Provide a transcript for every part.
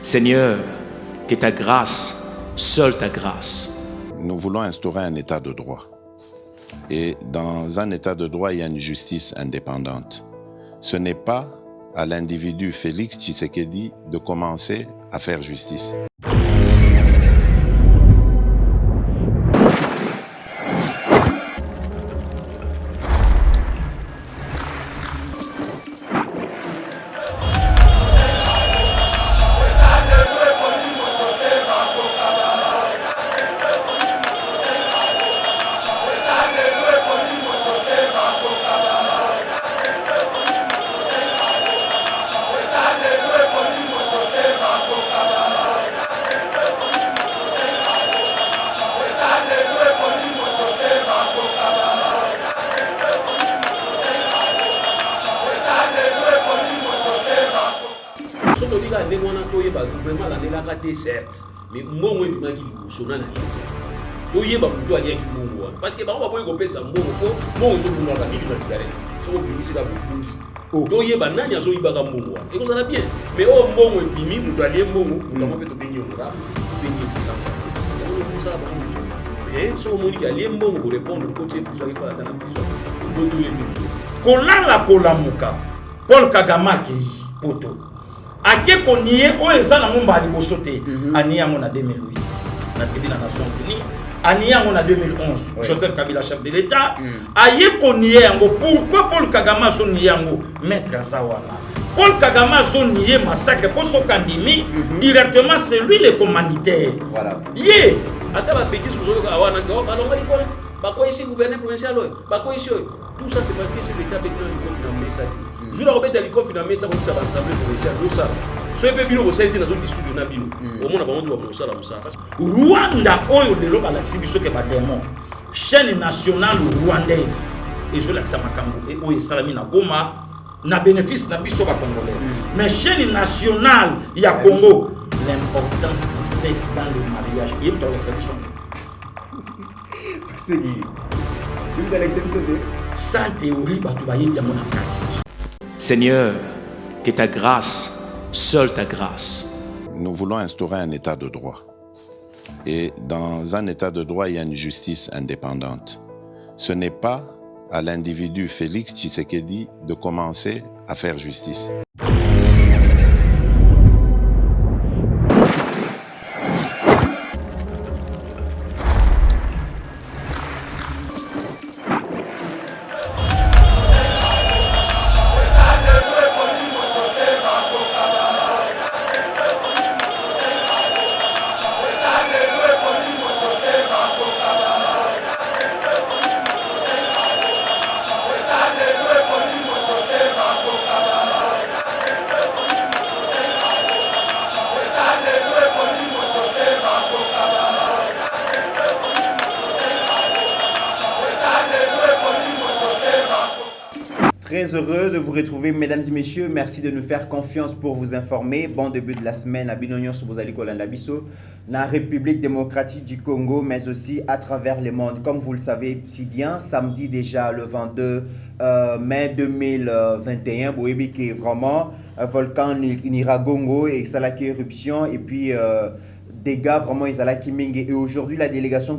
Seigneur, que ta grâce, seule ta grâce. Nous voulons instaurer un état de droit. Et dans un état de droit, il y a une justice indépendante. Ce n'est pas à l'individu Félix Tshisekedi de commencer à faire justice. Gouvernement la certes, mais mbongo ebima ki bosona na leki. Toyeba mutu ali ki mbongo wana. Parce que ba boye ko pesa mbongo ko mbongo zo bunga ka bili na cigarette. So ko bili sika bungi. Toyeba nani azo ibaka mbongo wana. Eko ça bien. Mais o mbongo ebimi mutu ali mbongo, mutu mo peto bengi onora, bengi excellence. On ça ba mutu. Mais so moni ki ali mbongo ko répondre ko tse prison il faut attendre la prison. Do tous les pays. Kolala kolamuka. Paul Kagame ki poto. Ake konie o ezana ngomba liboso te ani yango na 2008 na tribune des Nations Unies ani yango na 2011 Joseph Kabila chef de l'État aye konie yango pourquoi Paul Kagame so nie yango maître Sawana Paul Kagame so nie massacre pour son kandimi directement c'est lui le commanditaire voilà yé ata ba bêtise vous avez awana ko balonga likora ba ko ici gouverneur provincial ba ko ici tout ça c'est parce que c'est l'État bénin qui confirme ça. Je vais remettre les confirmer ça comme ça va l'Assemblée provinciale. Nous ça. Ce n'est pas bien au sein de la zone d'issue de Nabilo. Au moins, on doit ça là ça. Rwanda, oyo lelo ba l'exhibition que ba démon. Chaîne nationale rwandaise. Et je l'accès makambo et oyo salami na Goma na bénéfice na biso ba congolais. Mais chaîne nationale ya Congo, l'importance du sexe dans le mariage. Il y a une exception. C'est dit. Une exception de sans théorie ba tu ba yé bien mon pratique. Seigneur, que ta grâce, seule ta grâce. Nous voulons instaurer un état de droit. Et dans un état de droit, il y a une justice indépendante. Ce n'est pas à l'individu Félix Tshisekedi de commencer à faire justice. Très heureux de vous retrouver, mesdames et messieurs. Merci de nous faire confiance pour vous informer. Bon début de la semaine à Binonyon Sobozali Kolandabiso, la République démocratique du Congo, mais aussi à travers le monde. Comme vous le savez si bien, samedi déjà le 22 mai 2021, Boébi qui est vraiment volcan Niragongo et Salaki éruption et puis dégâts vraiment Isalaki Mingue. Et aujourd'hui, la délégation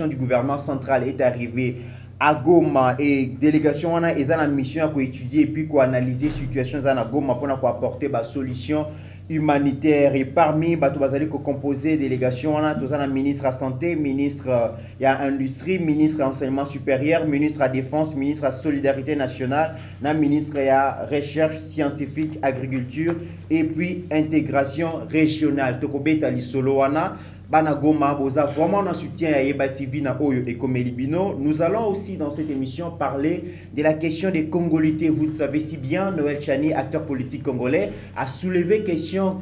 du gouvernement central est arrivée à Goma et délégation on a une mission à étudier et puis analyser situation à Goma pour apporter des solutions humanitaires et parmi les composés délégation on a tous un ministre à santé, ministre à industrie, ministre à enseignement supérieur, ministre à défense, ministre à solidarité nationale, ministre à recherche scientifique, agriculture et puis intégration régionale. Tokobeta li solo wana Bana Goma boza vraiment un soutien à Yeba TV na Oyo et Komelibino. Nous allons aussi dans cette émission parler de la question des Congolités. Vous le savez si bien, Noël Tchani, acteur politique congolais, a soulevé question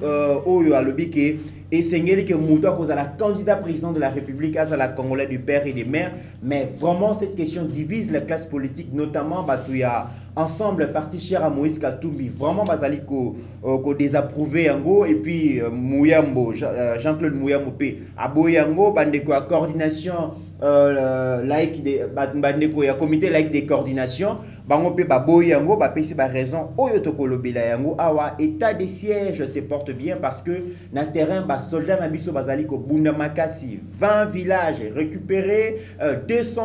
Oyo à l'obike et Sengeli que Mouto pose à la candidat président de la République à la Congolais du père et des mères. Mais vraiment cette question divise la classe politique, notamment Batouya. Ensemble, parti cher à Moïse Katumbi, vraiment basali ko désapprouvé yango et puis Mouyambo, Jean-Claude Mouyambo P. Aboyango, bandeko à coordination laïque des bandeko ya comité laïque des coordinations, bango pe baboyi yango bapesi ba raison oyo tokolobela yango awa état de siège se porte bien parce que na terrain ba soldats na biso bazali ko bunda makasi 20 villages récupérés 200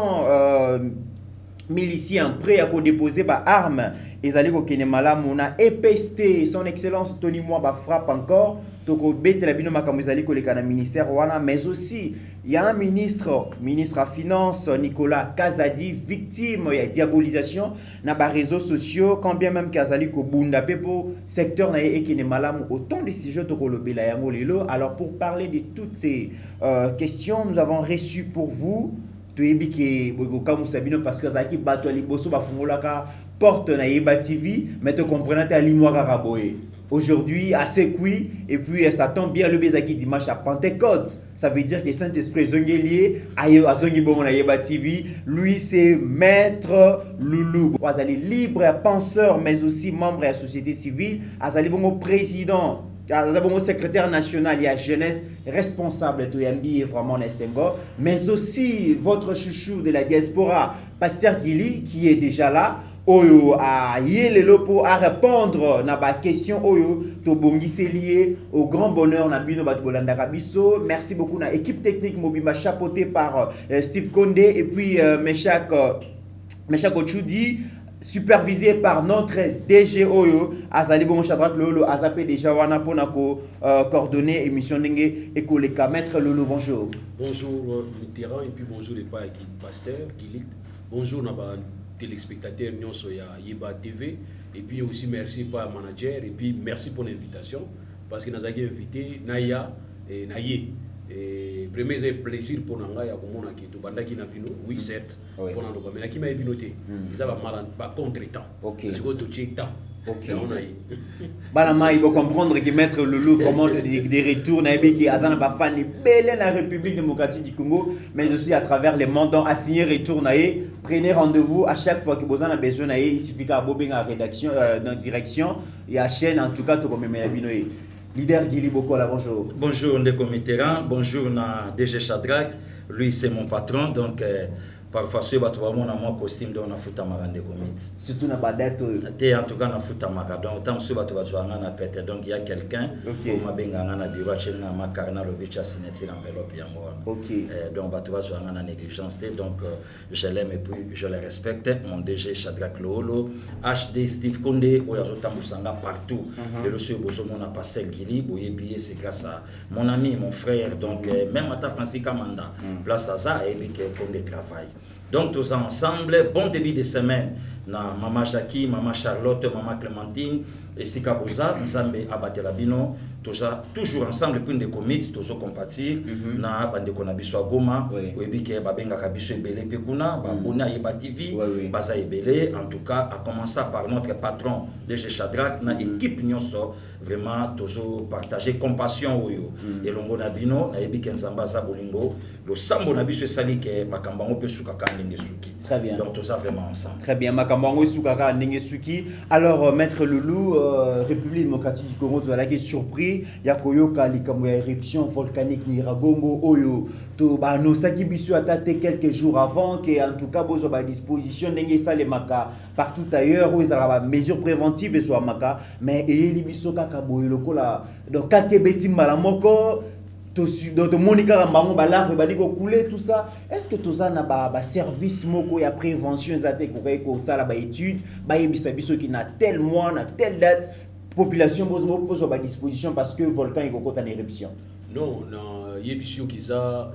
miliciens prêts à déposer ba armes ezali ko kene malamu na EPST son excellence Tony Moi ba frappe encore toko bete la bino makambo ezali ko leka na ministère wana mais aussi il y a un ministre à finance Nicolas Kazadi victime ya diabolisation na ba réseaux sociaux quand bien même Kazali ko bunda pepo secteur na e kene malamu autant de sujets toko lobela yango lelo. Alors pour parler de toutes ces questions nous avons reçu pour vous toyebike boyoka musabino parce que zaki bato liboso bafungolaka porte na Yeba TV mais te comprenez ta limwa karaboye aujourd'hui à Sekui et puis ça tombe bien le bezaki dimanche à Pentecôte, ça veut dire que Saint-Esprit zongelier a zongi bon na Yeba TV, lui c'est maître Loulou azali libre penseur mais aussi membre de la société civile, azali bon président, azali bon secrétaire national il y a jeunesse responsable de Yambi et vraiment Nessengo, mais aussi votre chouchou de la diaspora Pasteur Gili qui est déjà là oyo a yelelo pour à répondre na ba question oyo to bongisi lié au grand bonheur na bino bat bolanda kabiso. Merci beaucoup na équipe technique Mobimba chapeauté par Steve Condé et puis Meshak Ochudi supervisé par notre DG Oyo azali bon chadrak lolo azapé déjà wana pona ko coordonner émission ndenge et koleka maître Lolo. Bonjour. Bonjour Mitterrand et puis bonjour les pas qui Pasteur Gilit. Bonjour na ba téléspectateurs nyonso ya Yeba TV et puis aussi merci par manager et puis merci pour l'invitation parce que nous avons invité Naya et Naye et vraiment c'est un plaisir pour nous ya komona ki to bandaki na bino oui certes fona ndo mais na ki ma binoté ils avaient mal pas contretemps c'est quoi to check OK. Balama, il faut comprendre que Maître Loulou vraiment des retours qui azana ba fan belle la République démocratique du Congo mais aussi à travers les mandats assignés retour naé. Prenez rendez-vous à chaque fois que vous en avez besoin naé, il suffit qu'à bober en rédaction dans direction et à chaîne en tout cas to comme binoé. Leader Gili Bokola, bonjour. Bonjour Ndeko Mitterrand, bonjour na DG Shadrack, lui c'est mon patron donc parfois ceux qui ont mon costume dans la futa magande comit surtout na badate en tout cas na futa magande donc tant ceux qui ont na pète donc il y a quelqu'un qui m'a benga na bureau chez na makarna le bicha signature enveloppe yango donc batu bazwa na négligence donc je l'aime et puis je le respecte mon DG Shadrack Lolo HD Steve Condé oyazo tambusanga partout le monsieur bozomo na passé Gili boyebi c'est grâce à mon ami mon frère donc même Mata Francis Kamanda place à ça et puis Condé travaille. Donc tous ensemble, bon début de semaine, na Maman Jackie, Maman Charlotte, Maman Clémentine, et Sikaboza, Nzambe Abatelabino, toujours ensemble pour des comités, toujours compatir, na bande konabiso Goma, oui que babenga kabiso ebele pekuna, babona Yeba TV, baza ebele, en tout cas, à commencer par notre patron, DG Shadrack, na équipe nyonso, vraiment toujours partager compassion oyo, et longo nabino, na yebi kenzamba za bolingo, le sambo nabiso sali ke makambango pe sukaka ndengesuki. Très bien. Donc tout ça vraiment ensemble. Très bien, makambango sukaka ndengesuki. Alors maître Loulou, République démocratique du Congo, tu as qui surpris, ya koyoka likambo ya éruption volcanique ni Ragongo oyo to ba no saki biso atate quelques jours avant que en tout cas bozo ba disposition ndenge ça les maka partout ailleurs où ils ont mesures préventives et soit maka mais eyeli biso kaka boyo lokola donc kakebeti mbala moko to monika mbango ba larve ba niko couler tout ça. Est-ce que tout ça na ba service moko ya prévention zate ko sala ba étude ba yebisa biso qui na tel mois na telle date population pose à disposition parce que volcan est en éruption? Non, il y a des choses qui sont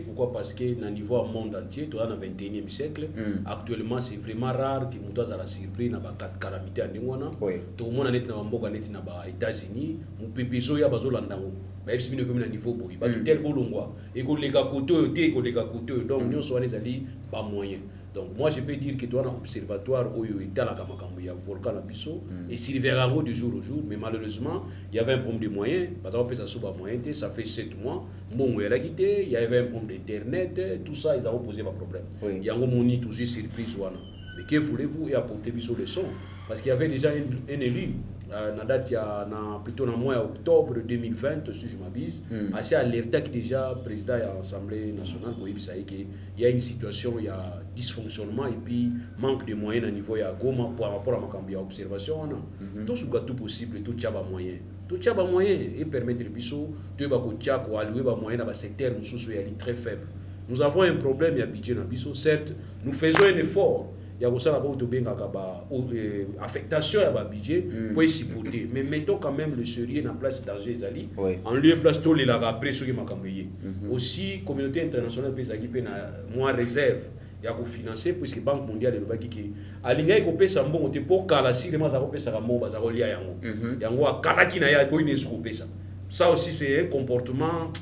pourquoi? Parce que dans le niveau monde entier, dans le 21e siècle, actuellement c'est vraiment rare que nous ayons la surprise dans les calamités. Tout le monde est dans les États-Unis, nous pouvons y avoir mais si nous sommes niveau boy, tel bolongwa, et que les gars côté, donc nous sommes allés pas moyen. Donc moi je peux dire que tu as un observatoire où il y a un volcan à Bissau et s'il verra de jour au jour, mais malheureusement il y avait un problème de moyens, parce qu'on fait ça sous moyen, ça fait 7 mois, bon il a quitté, il y avait un problème d'internet, tout ça ils ont posé un problème. Il y a un moment toujours surprise Mais que voulez-vous et apporter biso le son? Parce qu'il y avait déjà un élu, na date plutôt dans le mois d'octobre 2020, si je m'abuse, assez alerté que déjà président de l'Assemblée nationale, il y a une situation, il y a dysfonctionnement et puis manque de moyens à niveau de Goma par rapport à ma observation. Tout ce qui est tout possible, tout y a des moyens. Tout y a des moyens et permettre biso de allouer des moyens dans le secteur très faible. Nous avons un problème, il y a budget dans biso. Certes, nous faisons un effort. Il y a aussi une affectation à la budget pour s'y porter. Mais mettons quand même le sérieux en place danger Zali. En lieu de place, tout les après ceux qui m'ont cambié. Aussi, la communauté internationale peut s'acquitter moins réserve. Il y a financé puisque la Banque mondiale est qui a l'ingé ko pesa mbongo te pour kala si les maza ko pesa mo baza ko lia yango. Yango akala ki na ya boine ko pesa. Ça aussi c'est un comportement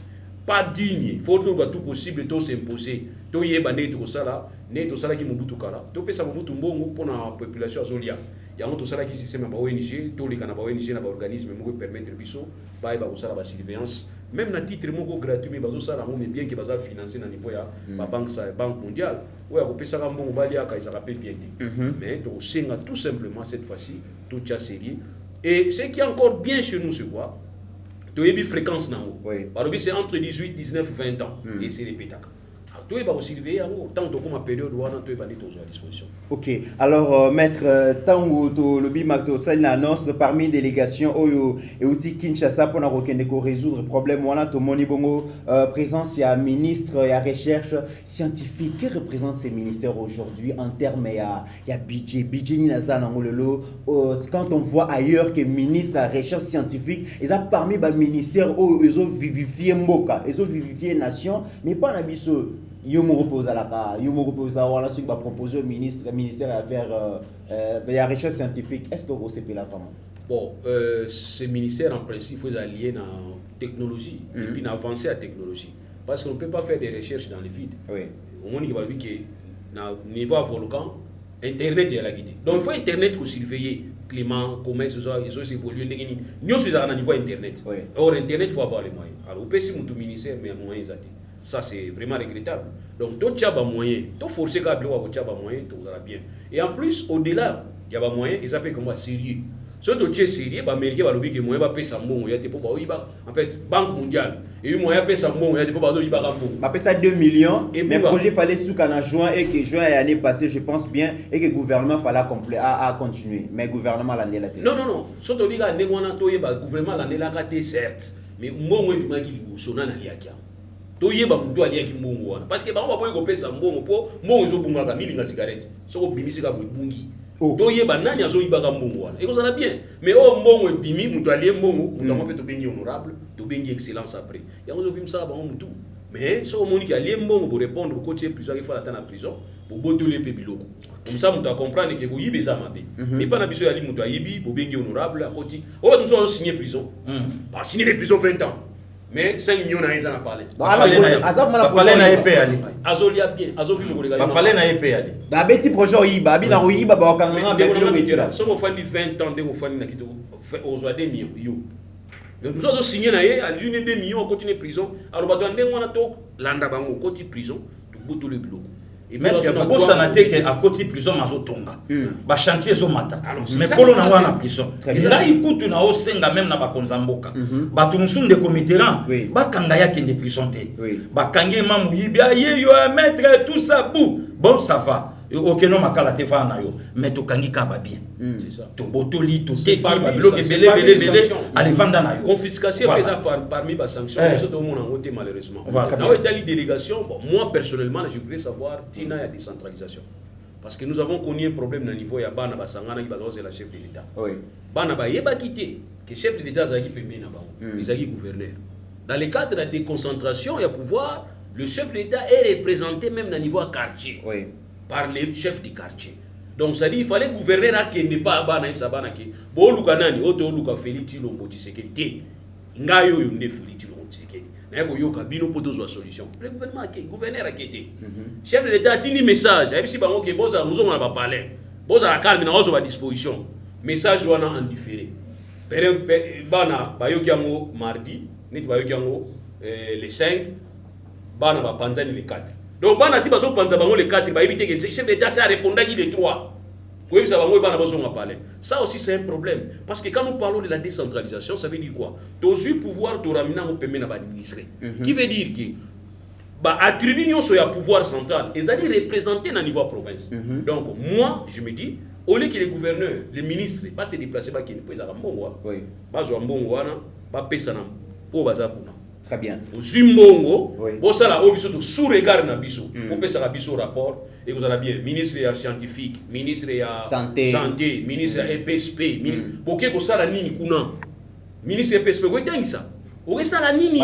pas digne. Il faut que tout possible tout s'imposer. To yeba ne to sala, ne to sala ki mobutu kala. To pesa mobutu mbongo pour la population azolia. Yango to sala ki système ba ONG, to le kana ba ONG na ba organisme mo permettre biso ba ko sala ba surveillance. Même na titre moko gratuit mais bazo sala mo mais bien que baza financer na niveau ya ba banque mondiale. Ouais, ko pesa mbongo ba lia ka isa rappelle bien. Mais to senga tout simplement cette fois-ci tout tcha série. Et ce qui est encore bien chez nous c'est quoi? Tu as une fréquence nango. C'est entre 18, 19, 20 ans. Et c'est les pétacs. Tu es aussi surveiller tant que comme période où tu es à disposition. Ok. Alors, maître, tant que le BIMAC annonce parmi les délégations et outils Kinshasa pour résoudre le problème, on a tout le monde présence, il y a ministre, il y a recherche scientifique. Que représentent ces ministères aujourd'hui en termes il y a budget, quand on voit ailleurs que ministre la recherche scientifique, ils ont parmi les ministères où ils ont vivifié Mboka, ils ont vivifié nation, mais pas la biso. Yo me repose à la cas, yo me repose à la suite va proposer au ministère des Affaires la recherche scientifique. Est-ce que vous savez là comment? Bon, ce ministère en principe faut allier dans technologie et puis avancer à technologie parce qu'on ne peut pas faire des recherches dans le vide. Oui. Au moins il va dire que dans niveau volcan internet est la guidée. Donc il faut internet pour surveiller climat, comment ils ont évolué. Nous sommes à niveau internet. Oui. Or internet il faut avoir les moyens. Alors au PC mon ministère mais moyens zaté. Ça c'est vraiment regrettable. Donc tout tu as des moyens, tout forcer qu'à bloquer tu as des moyens, tout va bien. Et en plus au-delà, il y a des moyens, ils appellent comme moi sérieux. Surtout tu es sérieux, bah américain va lobby que moyen va payer ça bon, il y a des en fait Banque mondiale et moyen payer ça bon, il y a des pas il va bon. M'a payer ça 2 millions et mais projet fallait sous en juin et que juin l'année passée, je pense bien et que le gouvernement fallait à continuer. Mais le gouvernement l'année là. Non. Surtout dit que le gouvernement l'année là certes, mais mbongo il m'a qui sona na liakia. Toyeba mtu aliaki mbongo wana parce que ba boye ko pesa mbongo po mbongo zo bunga ka mili na cigarette soko bimisi ka bungi toyeba nani azo ibaka mbongo wana eko sana bien mais mbongo ebimi mtu alie mbongo mtu ampe to bengi honorable to bengi excellence après yango zo vimsa ba mtu mais soko moni alie mbongo pour répondre pour coacher prison il faut attendre en prison pour botoler pe biloko comme ça mtu a comprendre que ko yibe za mabe mais pas na biso ya li mtu ayibi bo bengi honorable à côté on va nous signer prison pas signer les prisons 20 ans. Mais 5 millions na ezana parler. Parler na EP ali. Azolia bien, azovi mo kolega. Parler na EP ali. Ba beti projet oyiba, bi na oyiba ba okanga ba bilo betira. So mo fandi 20 ans de mo fandi na kito ozwa 2 millions yo. Donc nous avons signé na ye à l'une 2 millions continuer prison. Alors ba doit ndenge wana to landa bango koti prison to boto le biloko. Et même il y a beaucoup de à côté prison mazotonga ba chantier zo mata mais kolo na wana prison là ikutu na osenga même na ba konzamboka ba tumusunde comité là ba kanga yake de prison te ba kangi mamu yibia ye yo maître tout ça bou bon ça va OK non makala te va na yo mais to kangi ka ba bien c'est ça to botoli to te ba bloqué belé allez vendre na yo confiscation parmi les sanctions ça tout le monde en côté malheureusement na dali délégation moi personnellement je voudrais savoir tina ya décentralisation parce que nous avons connu un problème au niveau ya bana basangana qui bazoze la chef de l'état oui bana ba yeba quitter que chef de l'état zaki pembe na ba izaki gouverneur dans le cadre de la déconcentration il y a pouvoir le chef de l'état est représenté même au niveau quartier oui par les chefs du quartier. Donc ça dit il fallait gouverner à qui n'est pas bana il sabana qui bo luka nani oto luka Félix Tshilombo Tshisekedi ngayo yo ne Félix Tshilombo Tshisekedi na ko yo kabino poto zo solution le gouvernement qui gouverneur a quitté chef de l'état tini message et si bango ke boza muzonga ba parler boza la calme na ozo ba disposition message wana en différé bana ba yo kiango mardi nit ba yo kiango le 5 bana ba panzani le 4 Donc bana ti bazo panza bango les 4 ba éviter que le chef d'état ça répondra qui les 3. Oui, ça va moi bana bazo parler. Ça aussi c'est un problème parce que quand nous parlons de la décentralisation, ça veut dire quoi? Tozu pouvoir to ramina au permet na ba administrer. Qui veut dire que bah attribuer nyonso ya pouvoir central et ça dit représenter na niveau province. Donc moi je me dis au lieu que les gouverneurs, les ministres pas se déplacer ba qui ne président mbongo. Oui. Bazo mbongo wana ba pesa na po baza kuna. Très bien. Zimbongo, bon ça là, sous regard na biso, on peut ça biso rapport et vous allez bien, ministre scientifique, ministre santé, ministre EPSP, ministre. Pourquoi que ça la nini kuna, ministre EPSP, vous éteindre ça. Vous ça la nini.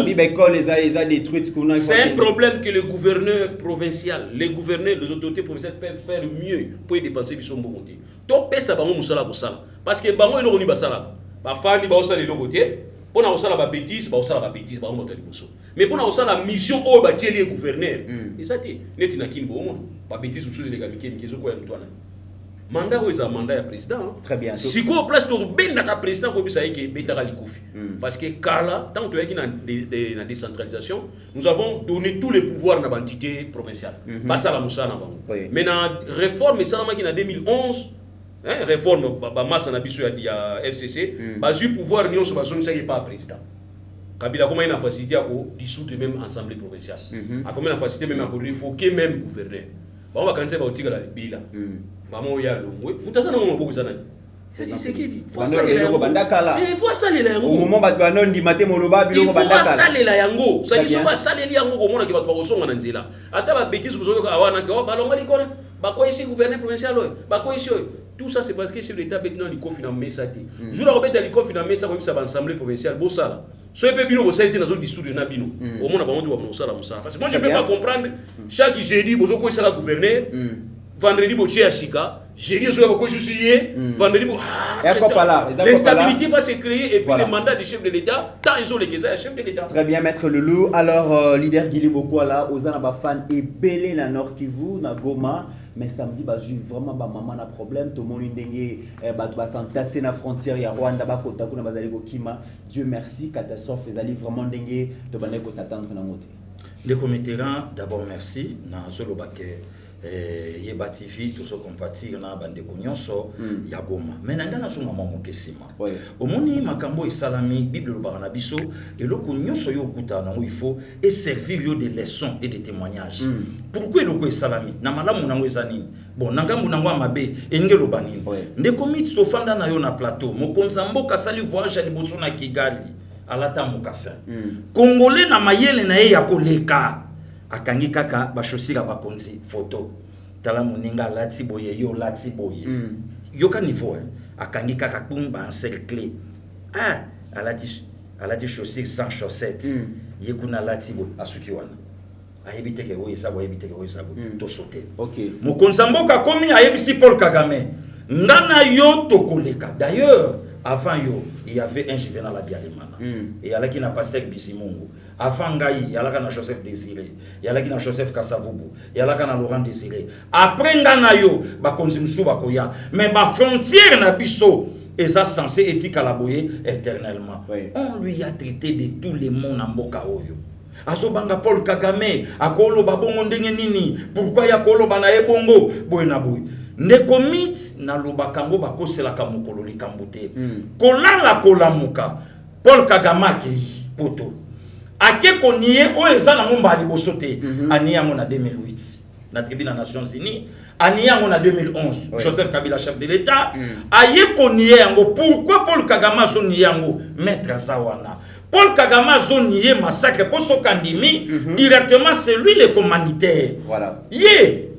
C'est un problème que le gouverneur provincial, les gouverneurs, les autorités provinciales peuvent faire mieux pour dépenser biso mbongoté. To pesa bango musala ko sala, parce que bango elo ni basala, ba fani ba osala le côté. Pour nous faire la bêtise, mais pour nous faire la mission au bâtir les gouverneurs. Et ça c'est net na kin bon, pas bêtise sur les gars qui sont quoi toi là. Mandat où est mandat ya président. Très bien. Si quoi place to ben na président ko bisa yeke betara likofi. Parce que Kala tant que y a na décentralisation, nous avons donné tous les pouvoirs à l'entité provinciale. Pas ça la moussa na bango. Mais na réforme ça na qui en 2011 réforme masse na biso ya FCC bazu pouvoir nyonso bazoni ça pas président Kabila comment il a facilité à dissoudre même assemblée provinciale a comment il a facilité même à révoquer même gouverneur ba on va quand ça ba otika la bila maman ya longwe mutasa na ngombo kuzana c'est qui dit faut ça les yango au moment ba banon di maté moloba biloko bandaka ça les yango ça dit pas ça les yango ko mona ki ba kosonga na nzela ata ba bêtise kuzoyo ka wana ko balonga likona ba ko ici gouverneur provincial ba ko ici. Tout ça c'est parce que le chef d'État maintenant il confie dans message. Jour à mettre il confie dans message comme ça va assemblée provinciale beau ça là. Ce peut bino ça été dans zone dissoudre na bino. Au moins on doit ça là parce que moi je peux pas comprendre chaque jeudi bozo ko ça la gouverneur vendredi bo chez Asika, jeudi zo ko justifier vendredi bo l'instabilité va se créer et puis le mandat du chef de l'État tant ils ont les chef de l'État. Très bien maître Loulou. Alors leader Guili Bokwala ozana ba fan et belé na Nord Kivu na Goma. Mais samedi, vraiment, maman a problème. Tout le monde est s'entasser dans la frontière. Il y a Rwanda, Kima. Dieu merci, catastrophe. Ils allaient vraiment dengue de s'attendre dans le les comités, d'abord, merci. Na Zolobake, Yeba TV, tout ce qu'on partit, na bande Konyonso, Yagoma. Mais n'a pas maman Mokesima. Au moni, Makambo et Salami, Bible le Baranabiso, et le Konyonso Yokuta, il faut et servir des leçons et des témoignages. Pourquoi le Salami? Namalamu Nangwezani. Bon, Nangambu Nangwa Mabe, et Ngelo Banin. Ne commit to fanda na yo na plateau, Mokonzambo Kasali voyage à Liboso na Kigali, à la Tamokasa. Congolais na mayele na ye ya koleka. Akangi kaka bashosira bakonzi photo tala muninga lati boye yo lati boye yoka niveau akangi kaka kumba encerclé alati chaussures sans chaussettes yekuna lati bo asuki wana ayebite ke oye sabo ayebite ke oye sabo to sauter OK mokonzamboka komi ayebisi Paul Kagame ngana yo tokoleka d'ailleurs avant yo il y avait un Juvenal Abiyarimana et ala qui n'a pas Pasteur Bisimungu. Avant Ngaï, il y a là Joseph Désiré, il y a là Joseph Kassavubu, il y a là Laurent Désiré. Après Nganayo, ba konzimsu bakoya, mais ba frontière na biso et ça censé éthique à la boye éternellement. On lui a traité de tous les mondes en mboka oyo. Asobanga Paul Kagame, akolo babongo ndenge nini, pourquoi ya kolo bana ebongo, boy na boy. Ne commit na lobakambo bakosela kamukolo likambute. Kolala kolamuka Paul Kagame ki poto. Ake konie o ezana ngomba libosote aniyango na 2008 na tribune des Nations Unies aniyango na 2011 Joseph Kabila chef de l'État aye konie yango pourquoi Paul Kagame zoni yango maître Zawana Paul Kagame zoni massacre pour so kandimi directement c'est lui le commanditaire voilà ye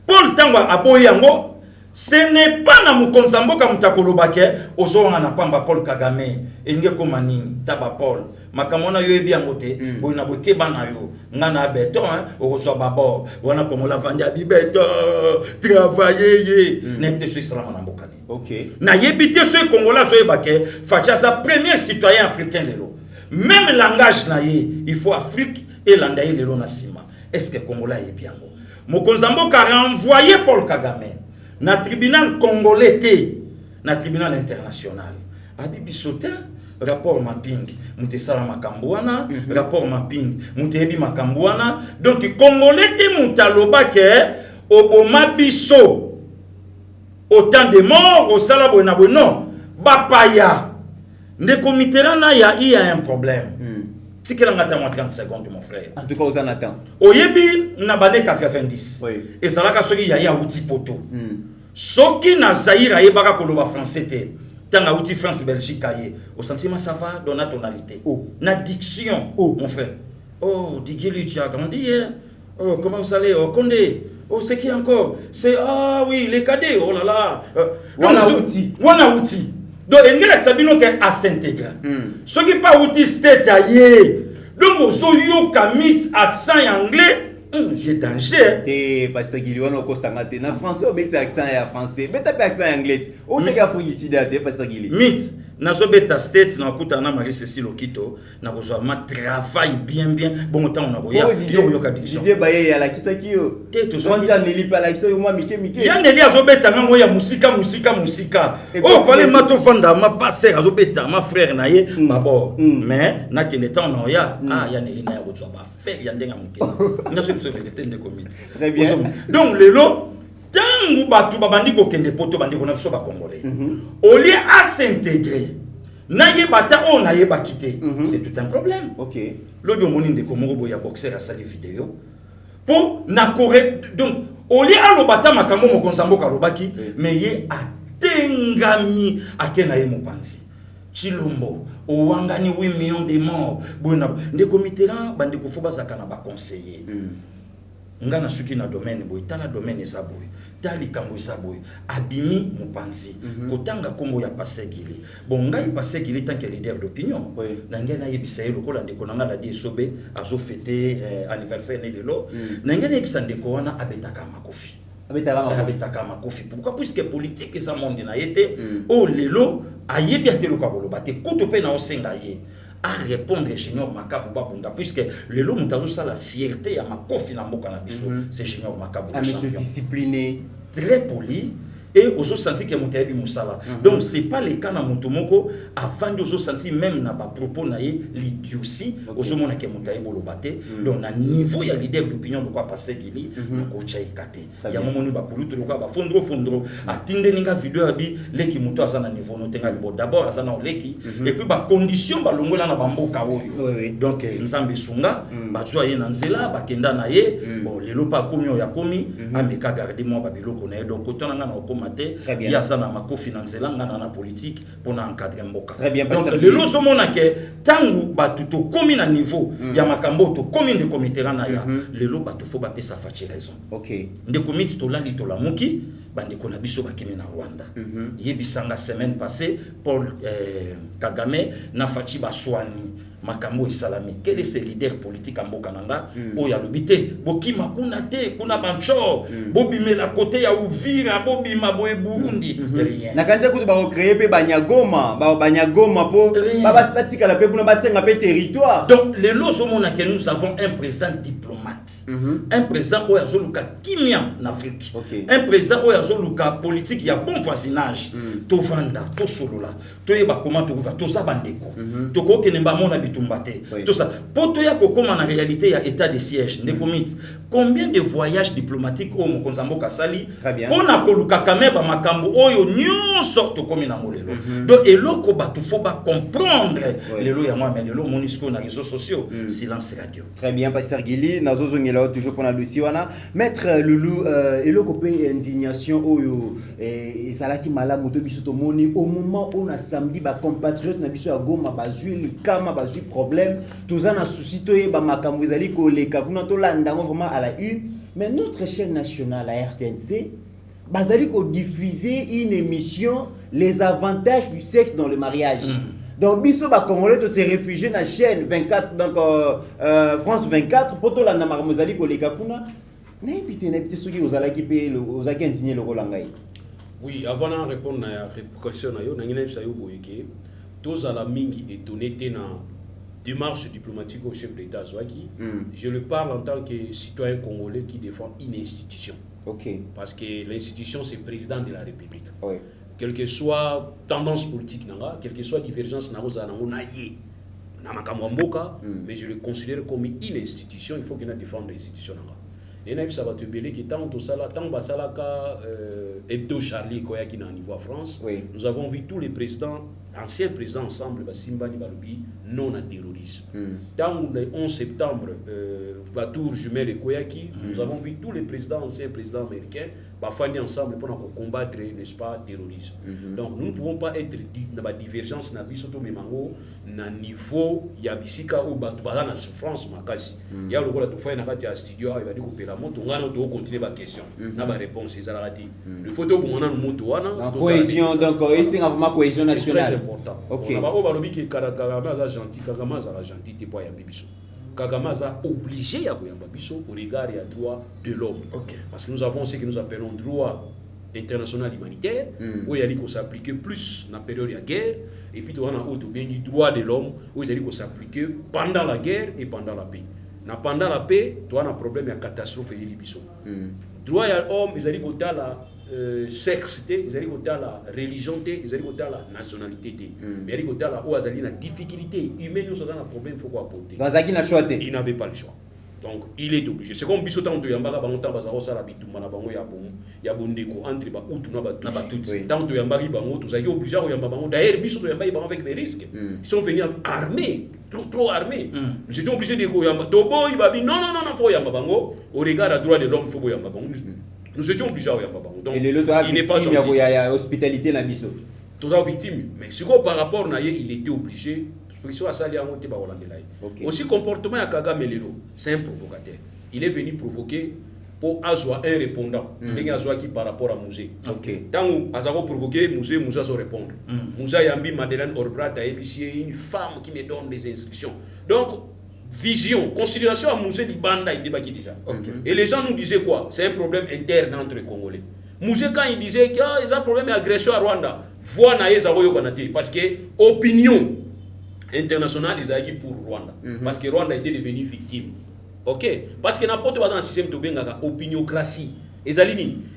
Paul Tangwa aboyi yango ce n'est pas na mukonzamboka mutakolobake ozonga na pamba Paul Kagame enge komanini taba Paul makamona yo ebiango te boina boke bana yo ngana beton okozwa babor wana komola vandi abi beton travailler n'était sur islam na mbokani OK na yebité ce congolais so ebake facha sa premier citoyen africain lelo même langage na ye il faut Afrique et landaye lelo na sima est-ce que congolais ebiango mokonzamboka a renvoyé Paul Kagame na tribunal congolais te na tribunal international abi bisote rapport mapping mutesala makambouana rapport mapping mutebi makambouana donc congolais te mutaloba ke oboma biso autant de morts au sala bona non bapaya ndeko Mitterrand il y a un problème si que l'on attend 30 secondes mon frère en tout cas aux en attend oyebi na bane 90 et ça là ka soki ya outil poto soki na Zaïre yebaka koloba français te tanga outil France Belgique aye au sentiment ça va dans la tonalité na diction mon frère Digili tu as grandi oh comment vous allez Condé c'est qui encore c'est oui les cadets oh là là wana outil donc engela sabino ke à s'intégrer ce qui pas outil state aye donc ozoyo kamit accent anglais j'ai danger te pasteur Guillaume oko sangate na français o beta accent ya français beta pe accent anglais o te ka fuyi sida te pasteur Guillaume mit na zo beta state na kuta na Marie Cécile Okito na kozwa ma travail bien bon temps na boya yo ka diction Didier Baye ya la kisaki yo te to so nza neli pa la kisaki moi mike ya neli azo beta ngo ya musika fallait mato fanda ma passer azo beta ma frère na ye mabor mais na kene temps na ya ya neli na ya kozwa ba faire ya ndenga muke na so vérité de comité très bien donc lelo tangu batu babandi ko kende poto bandi ko na biso ba congolais au lieu à s'intégrer na yebata on na yeba quitter c'est tout un problème OK l'audio moni ndeko moko boya boxer à sali vidéo pour na correct donc au lieu à lobata makambo mo konsamboka lobaki mais ye atengami akena ye mopanzi Chilombo owangani 8 millions de morts bona ndeko Mitterrand bandi ko foba zakana ba conseiller ngana suki na domaine boy tala domaine eza boy tali kambo eza boy abimi mopanzi kotanga kombo ya pasegili bon ngai pasegili tant que leader d'opinion na ngena yebisa yelo kola ndeko nanga la diesobe azo fêter anniversaire ne lelo na ngena yebisa ndeko wana abetaka makofi abetaka makofi pourquoi puisque politique eza monde na yete o lelo ayebi atelo ka boloba te kuto pe na osenga ye à répondre Junior Makabu Babunda puisque le lot mutazo ça la fierté à ma kofi na mboka na biso c'est Junior Makabu monsieur discipliné très poli et aux senti que Moutayebi Moussala donc c'est pas le cas na Motomoko avant de senti même na ba propos na l'idiotie aux mona que Moutayebi Bolobate donc na niveau ya leader d'opinion de quoi passer gili na kocha ikate ya momoni ba poluto de quoi ba fondro atinde ninga vidéo abi leki muto azana niveau no tenga libo d'abord azana leki et puis ba condition ba longola na bamboka oyo donc nzambe sunga ba joa ye na nzela ba kenda na ye bon lelo pa komi ya komi ameka garder moi ba biloko na donc autant nga na il y a ça dans ma co-financière dans la politique pour encadrer mboka. Très bien. Donc le loso mona ke tangu batuto komi na niveau ya makambo to komi de comité na ya le lo batu fo ba pesa fachi raison. OK. De comité to lali to la muki bande ko na biso bakimi na Rwanda. Yebisanga semaine passée Paul Kagame na fachi baswani makambo isalami quel est ce leader politique en bokananga oya lobité bokima kuna te kuna bancho bobimela côté ya Uvira bobima boye Burundi rien na kanza kutu ba créer pe banyagoma po baba statika la pe kuna basenga pe territoire donc les loso mona que nous avons un président diplomate un président oya zoluka kimia en Afrique un président oya zoluka politique ya bon voisinage to vanda to solola to yeba comment to va to zabandeko to ko kenemba mona tout ça pour toi comme en réalité il y a état de siège combien de voyages diplomatiques au Mokonzambo Kasali pour na koluka kameba makambo oyo nyonso to komi na molelo donc eloko batu faut ba comprendre lelo ya moi mais lelo monisco na réseaux sociaux silence radio. Très bien pasteur Gili nazo zongela toujours pour na dossier wana maître Loulou eloko pe indignation oyo ezalaki malamu to biso to moni au moment où na samedi ba compatriotes na biso ya Goma bazui kama bazui problème tous en souci to ba makambo ezali ko leka kuna to landa vraiment à la une mais notre chaîne nationale la RTNC bazali ko diffuser une émission les avantages du sexe dans le mariage. Donc biso ba congolais to se réfugier na chaîne 24 donc France 24 poto landa makambo ezali ko leka kuna na pite soki ozalaki pe ozaki indigné le rolangai. Oui, avant de répondre à la question, tous à la mingi étonné dans démarche diplomatique au chef d'État Zouaki. Je le parle en tant que citoyen congolais qui défend une institution. OK. Parce que l'institution, c'est le président de la République. Oui. quelle que soit tendance politique, quelle que soit divergence, mais je le considère comme une institution, il faut qu'il y ait défendre l'institution. Et ça va te belé que tant Hebdo Charlie qui est au niveau en France, nous avons vu tous les présidents, anciens présidents ensemble, Simbani Balobi, non à terrorisme. Tant le 11 septembre, Batour Jumel et Koyaki, nous avons vu tous les présidents, anciens présidents américains, Bafani ensemble pour combattre, n'est-ce pas, terrorisme. Donc nous ne pouvons pas être dans la divergence, dans le niveau, il y a Bissika ou Batouara en France, il y a le rôle de faire un studio, il va dire que la moto, on va continuer la question, la réponse, c'est ça. Il faut que nous ayons une moto. Cohésion, donc, c'est vraiment cohésion nationale. C'est très important. Ok. On va dire que Kagame est gentil, Kagame est gentil, tu peux y aller. Kagame est obligé à aller au regard et à droit de l'homme. Parce que nous avons ce que nous appelons droit international humanitaire, où il y a qu'on s'applique plus dans la période de la guerre, et puis on a le droit de l'homme, où il y a qu'on s'applique pendant la guerre et pendant la paix. Pendant la paix, tu as un problème de catastrophe et de droit de l'homme, il y a qu'on a la sexe, il y a qu'on a la religion, il y a qu'on a la nationalité, il y a qu'on a la difficulté humaine, nous avons un problème, il faut apporter. Il n'avait pas le choix. Donc il est obligé. C'est comme Bissot tant de Yambara Bangonta Bazaro Sala Bitumba na Bango Yabondeko entre ba Outu na Batutsi. Tant de Yambari Bango, tous ont obligé à Yamba Bango. D'ailleurs, Bissot de Yamba Bango avec des risques. Ils sont venus armés, trop armés. Nous étions obligés de go Yamba. Tobo Ibabi, non, faut Yamba Bango. Au regard à droit de l'homme, faut Yamba Bango. Nous étions obligés à Yamba Bango. Donc il n'est pas gentil. Il y a hospitalité na Bissot. Tous sont victimes. Mais ce qu'on par rapport à il était obligé. Aussi, comportement à Kagame Lelo, c'est un provocateur. Il est venu provoquer pour Azwa un répondant. Il y a Azwa qui par rapport à Mouzé. Tant que Azwa provoqué, Mouzé se répond. Mouzé Yambi Madeleine Orbrat a une femme qui me donne des instructions. Donc, vision, considération à Mouzé du Banda, il débat déjà. Et les gens nous disaient quoi? C'est un problème interne entre les Congolais. Mouzé, quand il disait qu'il y a un problème d'agression à Rwanda, voix parce que opinion international, ils ont pour Rwanda. Parce que Rwanda était devenu victime. Ok? Parce que n'importe quoi dans le système de opiniocratie. Et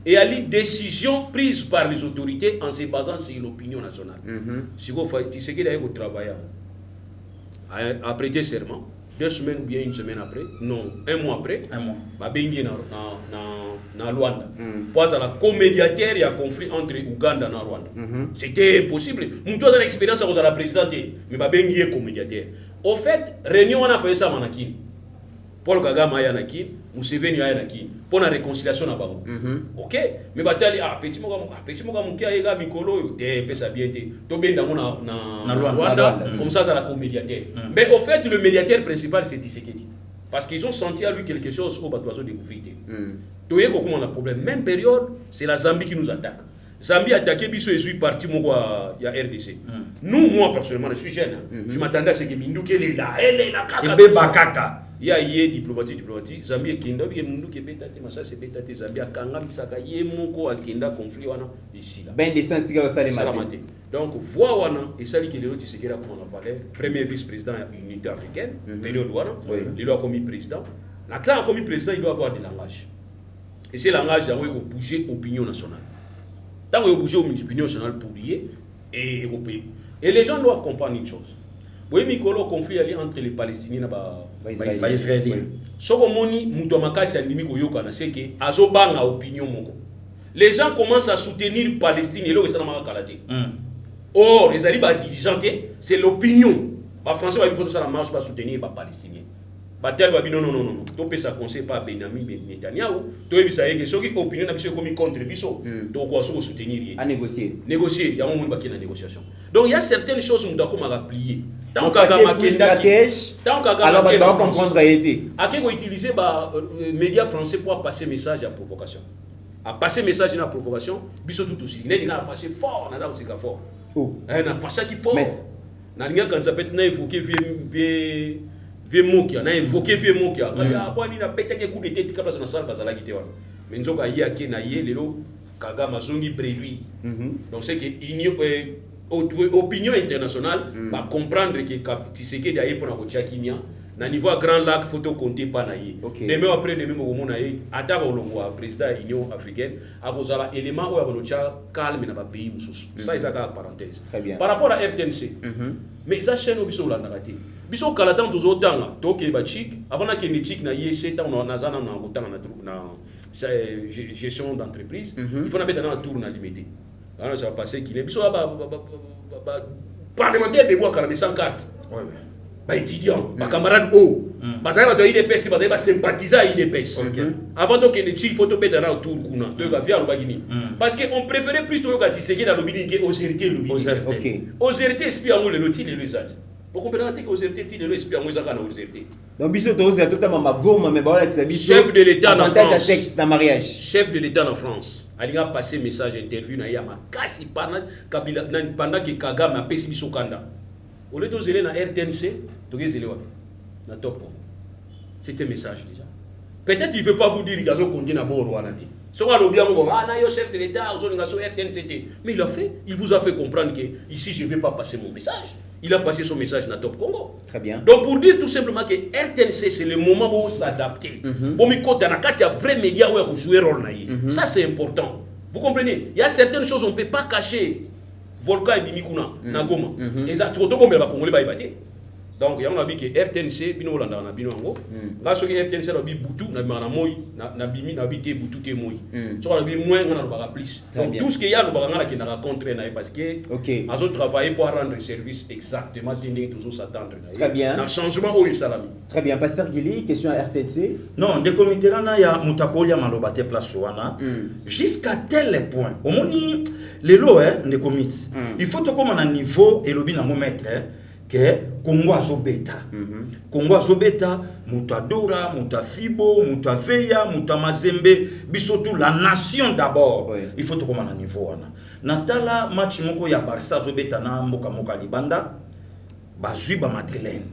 il y a une décision prise par les autorités en se basant sur l'opinion nationale. Si vous travaillez à prêter serment, 2 semaines ou bien 1 semaine après, non, 1 mois après, bah bengi na Rwanda. Parce que la comédiateur, il y a un conflit entre Ouganda et Rwanda. C'était impossible. Nous avons une expérience avec la présidente, mais bah bengi est comédiateur. Au fait, réunion on a fait ça Manakin. Paul Kagame a Yanakin, Museveni a Yanakin pour la réconciliation na bango. OK? Mais batali petit moga mukia yega mikolo te pesa bien te. To benda na Rwanda comme ça la comédiateur. Mais au fait le médiateur principal c'est Tshisekedi. Parce qu'ils ont senti à lui quelque chose au batoiseau découvrir. To yeko comment on a problème même période, c'est la Zambie qui nous attaque. Zambie a attaqué Bisso et je suis parti moi il y a RDC. Nous moi personnellement je suis jeune. Je m'attendais à ce que Minduke est là, elle est là kaka. Il y a diplomatie Zambie est kinda bi mundu ke betate masa se betate Zambie akanga bisaka ye moko akenda conflit wana ici là ben descend siga salemate donc voix wana et sali que Léo Tshisekedi comme on a parlé premier vice-président de l'unité africaine période wana il doit comme président la classe comme président il doit avoir des langages et ces langages doivent bouger opinion nationale tant que bouger opinion nationale pour lier et européen et les gens doivent comprendre une chose. Oui, Mikolo conflit entre les Palestiniens et les Israéliens. Ce que Moutomakasi a dit, c'est que Azobanga opinion moko. Les gens commencent à soutenir les Palestiniens et les Israéliens. Or, les Israéliens dirigeants, c'est l'opinion. Les Français vont faire la marche pour soutenir les Palestiniens. Batel va dire non. Tu peux ça conseil pas Benjamin Netanyahu. Tu peux ça que ceux qui opinion n'a comme contre biso. Donc on va soutenir. À négocier. Négocier, il y a un moment qui est négociation. Donc il y a certaines choses où on doit plier. Tant qu'Agama stratège. Tant qu'Agama alors on va comprendre réalité. À qui on utiliser les médias français pour passer message à provocation. À passer message à provocation, biso tout aussi. Il y a des fâché fort, on a aussi fort. Un fâché qui fort. Na linga quand ça peut être évoqué vieux mokia na évoqué vieux mokia ya bwani na peteke coup de tête ka place na salle bazala kité wana mais nzoka yi ake na ye lelo Kagame zongi prévu donc c'est que opinion internationale va comprendre que Tshisekedi a pour na kotia kimia na niveau à Grand Lac photo compter pas naïe demain après demain au monde naïe attaque au longo président Union africaine à cause de l'élément où abanocha calme na ba pays mususu ça c'est ça parenthèse par rapport à RTNC mais ça chaîne au biso la narrative biso kala temps tous autant to ke ba chic avant na ke ni chic na yé temps na zana na ngotanga na gestion d'entreprise il faut na mettre na tour na limité alors ça va passer qui biso parlementaire de bois kala mais sans carte bah étudiant, bah camarade haut, bah ça va te IDPS, bah ça va sympathiser à IDPS. Avant donc qu'il y ait photo bête là autour kuna, tu vas faire le bagini. Parce que on préférait plus toi que tu sais que dans le bini que osérité le bini. Osérité espion le loti le zat. Vous comprenez que osérité ti le espion moi ça kana osérité. Donc biso to c'est totalement magoma mais voilà que c'est biso. Chef de l'État en France. Sexe dans mariage. Chef de l'État en France. Ali a passé message interview na ya makasi Kabila pendant que Kagame a pesi biso kanda. Au lieu de zéler na RTNC, tu es zélé na top Congo. C'était un message déjà. Peut-être qu'il ne veut pas vous dire qu'il y a un compte na bon roi. Si on a l'objet, on va dire, chef de l'État, on a RTNC. Mais il a fait, il vous a fait comprendre que ici je ne vais pas passer mon message. Il a passé son message na top Congo. Très bien. Donc pour dire tout simplement que RTNC c'est le moment où on s'adapter. Pour me côté na il y a vrai média où on jouer rôle ça c'est important. Vous comprenez? Il y a certaines choses on ne peut pas cacher. Volcan et Bimikuna, Nagoma. Et ça, trop comme les Congolais va y battre. Donc, il y a un avis que RTNC, Bino Landa, na Bino Ango. Là, ce que RTNC a dit Boutou, na Moi, na Bimi, na Bité Boutou, té Moi. Tu vois, la moins, on a le plus. Donc, tout ce qu'il y a, le baganga qui n'a pas rencontré, parce que, à autres travailler pour rendre service exactement, tenir toujours s'attendre. Très bien. Un changement au Salami. Très bien. Pasteur Gili, question à RTNC. Non, des comités là, il y a Moutakolia Malobate place jusqu'à tel point. Au moins, les lois, des comités. Il faut que comme on a un niveau et le bin à mettre. Que Congo azobeta. Congo azobeta, Moutadora, Moutafibo, Moutaveya, Moutamazembe, bisotou la nation d'abord. Il faut que comme on a un niveau. Natala match moko ya Barça azobeta na mboka moka libanda, bazui ba Madeleine.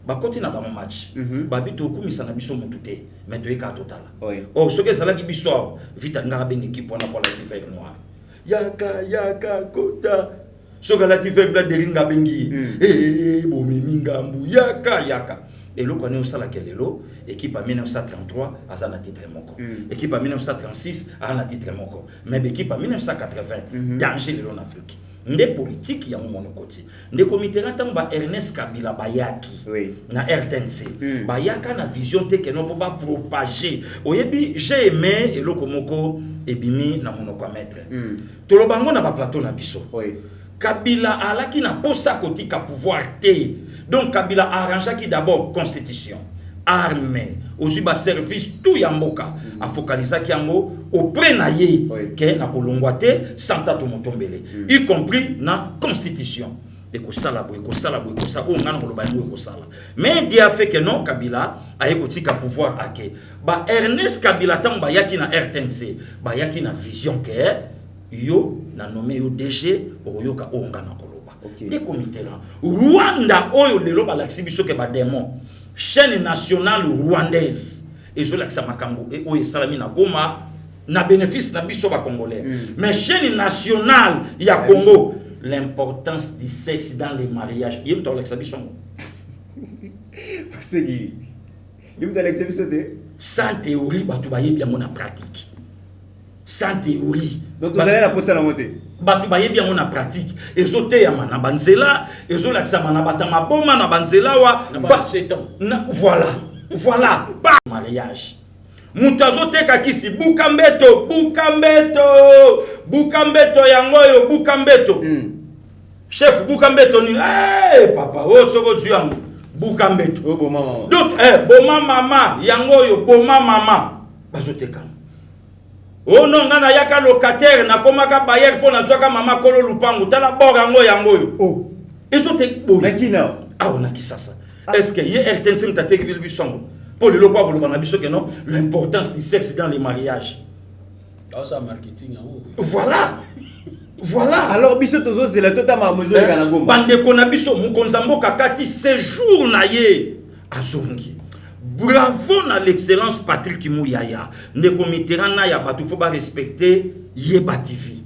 Ba koti na ba match. Ba bito kumisa na biso mutute, mais to eka totala. Oh soke zalaki biso vita ngara ben équipe on a pour la tifère noire. Yaka kota Sogalati fait blague de ringa bengi. Bomimingambu yaka. Et là, on est au Salakelelo, équipe en 1933, à un titre moko. Équipe en 1936, à un titre moko. Mais l'équipe en 1980, danger en Afrique. Des politiques, il y a un côté. Des comités, Ernest Kabila Bayaki, na RTNC. Bayaka na vision que non peut pas propager. Oyebi, j'ai aimé et lokomoko et bimi na monokomètre. Tolobango na ba plateau na biso. Kabila alaki na posa kotika pouvoir te. Donc Kabila arrangaki d'abord constitution, armée, aussi ba service tout yamboka, a focalisaki yango auprès na ye ke na kolongwate santa to motombele, y compris na constitution. Et ko sala boy, ko sala o ngana ko lobango ko sala. Mais dia fait que non Kabila a kotika pouvoir ake. Ba Ernest Kabila tamba yaki na RTNC, ba yaki na vision que yo na nommé yo DG oyoka ongana koloba des comités là Rwanda oyo lelo ba l'axibiso ke ba démon chaîne nationale rwandaise et je l'axa makambo et oyo salami na Goma na bénéfice na biso ba congolais mais chaîne nationale ya Congo l'importance du sexe dans les mariages yem to l'axibiso c'est qui yem to l'axibiso sans théorie ba tu ba yebi ya mona pratique sans théorie. Donc vous allez la poster à la montée. Batu baye bien on a pratique. Ezote ya mana banzela, ezo la ksa mana batama boma na banzela wa ba 7 ans. Voilà, pas mariage. Mutazote kakisi bukambeto yangoyo bukambeto. Chef bukambeto ni papa o soko juang bukambeto. Oh boma mama. Donc boma mama yangoyo boma mama bazote kam. Oh non, ngana yaka locataire na komaka bayer pour na zwaka mama kolo lupangu tala bora yangoyo. Oh. Eso te boy. Nakina. Ah on a qui ça. Est-ce que y RTNC mtate ki bilbisongo pour le lopa ko na biso que non l'importance du sexe dans les mariages. Ah ça marketing Voilà. Alors biso tozo c'est la tota mamozo kana Goma. Bande ko na biso mukonzambo kakati séjour na ye azongi. Bravo na l'excellence Patrick Mouyaya. Ne commitera na ya batu faut pas respecter Yeba TV.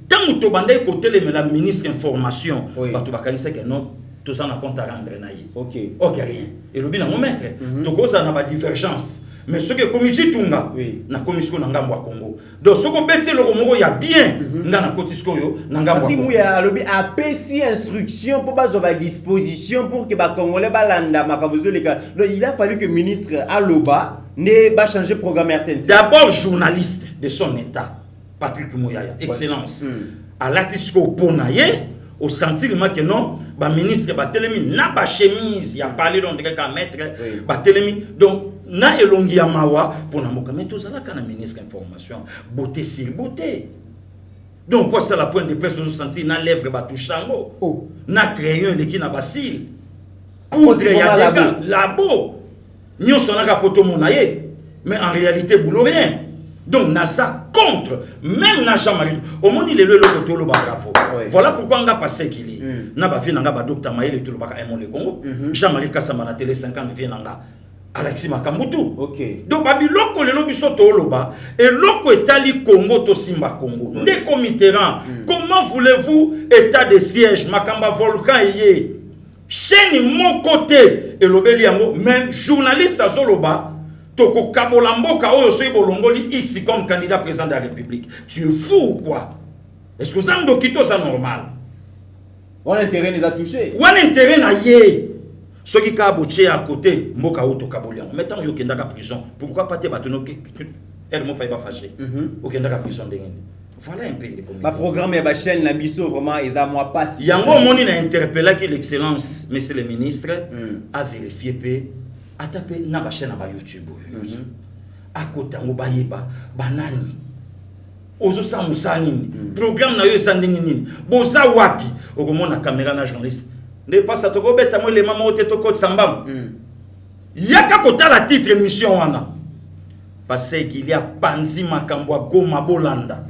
Tant que tu bandai côté la ministre information, batu bakanisa que non tout ça na compte à rendre naïe. OK. OK rien. Et le bien mon maître. To cause na ba divergence. Mais ce que comité tunga na commission na ngambo Congo. Donc ce que beti le moko ya bien nga na kotisko yo na ngambo. Ati muya lobi apesi instruction pour bazo ba disposition pour que ba congolais balanda makabuzo leka. Donc il a fallu que ministre Aloba ne ba changer programme RTNC. D'abord journaliste de son état Patrick Mouyaya, excellence. À l'artisco ponaye au sentiment que non ba ministre ba telemi na ba chemise ya parler donc de ka mettre ba telemi donc na elongi ya mawa pour na moka mais tout ça là kana ministre information beauté sur beauté donc pour ça la point de presse au senti na lèvre ba touchango na crayon leki na basil poudre ya dega labo nyo sona ka poto monaye mais en réalité boulot rien. Donc, Nasa contre, même na Jean-Marie, au moins il est le côté bravo. Voilà pourquoi on a passé qu'il est. Na ba fi nanga ba docteur Maïle tout le baka aimon le Congo. Jean-Marie Kassama na télé 50 vient nanga. Alexis Makambutu. OK. Donc babi loko le lobi soto loba et loko etali Congo to Simba Congo. Ndeko Mitterrand, comment voulez-vous état de siège Makamba volcan yé. Chaîne mon côté et lobeli yango même journaliste à Zoloba. Toko Kabolamboka oyo soy bolongoli X comme candidat président de la République. Tu es fou ou quoi? Est-ce que ça me quitte ça normal? On a intérêt à toucher. On a intérêt à yé. Ceux qui kaboché à côté, Moka Oto Kabolian. Maintenant, il y a une prison. Pourquoi pas te battre? Elle m'a fait pas fâcher. Il y a une prison. Voilà un peu de communauté. Ma programme est chaîne Nabiso vraiment ils a moi pas. Il y a un moment où il a interpellé que l'excellence, monsieur le ministre, a vérifié que a tapé na ba chaîne na YouTube. A côté ngo ba yeba banani. Ozo sa musani. Programme na yo sandingi nini. Boza wapi? Okomona caméra na journaliste. Ne pas ça to go beta mo le mama ote to ko tsambam. Yaka kota la titre émission wana. Parce qu'il y a panzi makambo goma bolanda.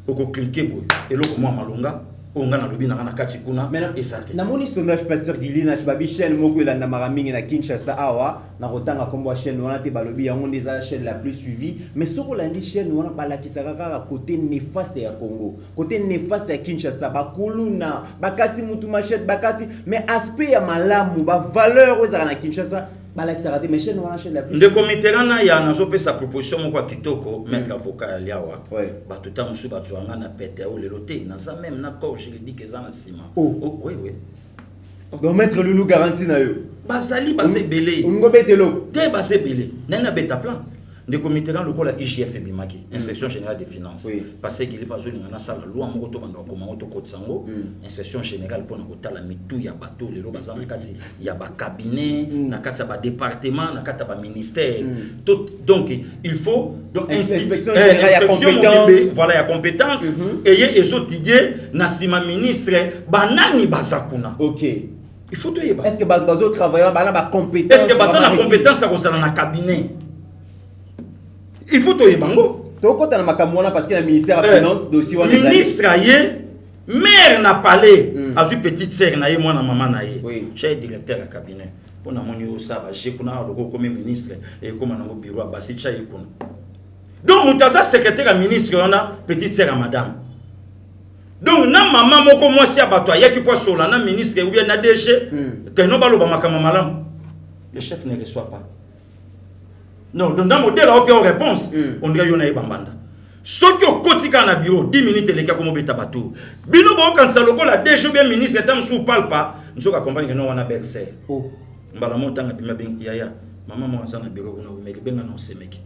Oko cliquer boy. Et loko mo malonga. On a lobi na kati kuna et ça na moni sondage pasteur Gili na babi chaîne moko elanda maramingi na Kinshasa awa na kotanga kombo chaîne wana te balobi yango ndeza chaîne la plus suivie mais soko landi chaîne wana balakisa kaka côté néfaste ya Congo côté néfaste ya Kinshasa bakuluna bakati mutu machette bakati mais aspect ya malamu ba valeur ozaka na Kinshasa balakisa raté mais chaîne wana chaîne la plus de comité rana ya nazo pesa proposition moko kitoko maître avocat aliawa ba tout temps musu ba tuanga na pete o leloté na ça même na ko je dis que ça na sima oui donc maître Loulou garantie na yo bazali base belé ngo betelo te base belé na beta plan de comité rana lokola IGF bimaki inspection générale des finances parce qu'il est pas zone na sala loi moko to bando ko mango to kotsango inspection générale pour na kotala mitu ya bateau lelo bazana kati ya ba cabinet na kati ya ba département na kati ya ba ministère donc il faut donc inspection générale voilà ya compétence et y ezotidie na sima ministre banani bazakuna OK il faut to yeba est-ce que bazo travailleurs bana ba compétence est-ce que bazana compétence à kosala na cabinet il faut to yebango to kota na makambo wana parce que le ministère de finance dossier wana ministre aye maire na palais a vu petite sœur na ye mwana maman na ye chef directeur à cabinet pona moni osaba je kuna loko comme ministre et comme na mo bureau basi cha yekuna donc mutasa secrétaire à ministre wana petite sœur à madame donc na maman moko mwasi abato ayaki kwa sola na ministre ou bien na DG teno baloba makama malam le chef ne reçoit pas. Non, donc dans le modèle, on a réponse. On dirait qu'il y a une bambanda. Ce qui est quotidien na bureau, 10 minutes, les cas comme beta bateau. Bino quand ça logo la DG bien ministre, et tant parle pas, nous allons comprendre que nous on a belle sœur. Mbala montant na bima ben yaya. Maman moi ça na bureau on a mais ben na semeki.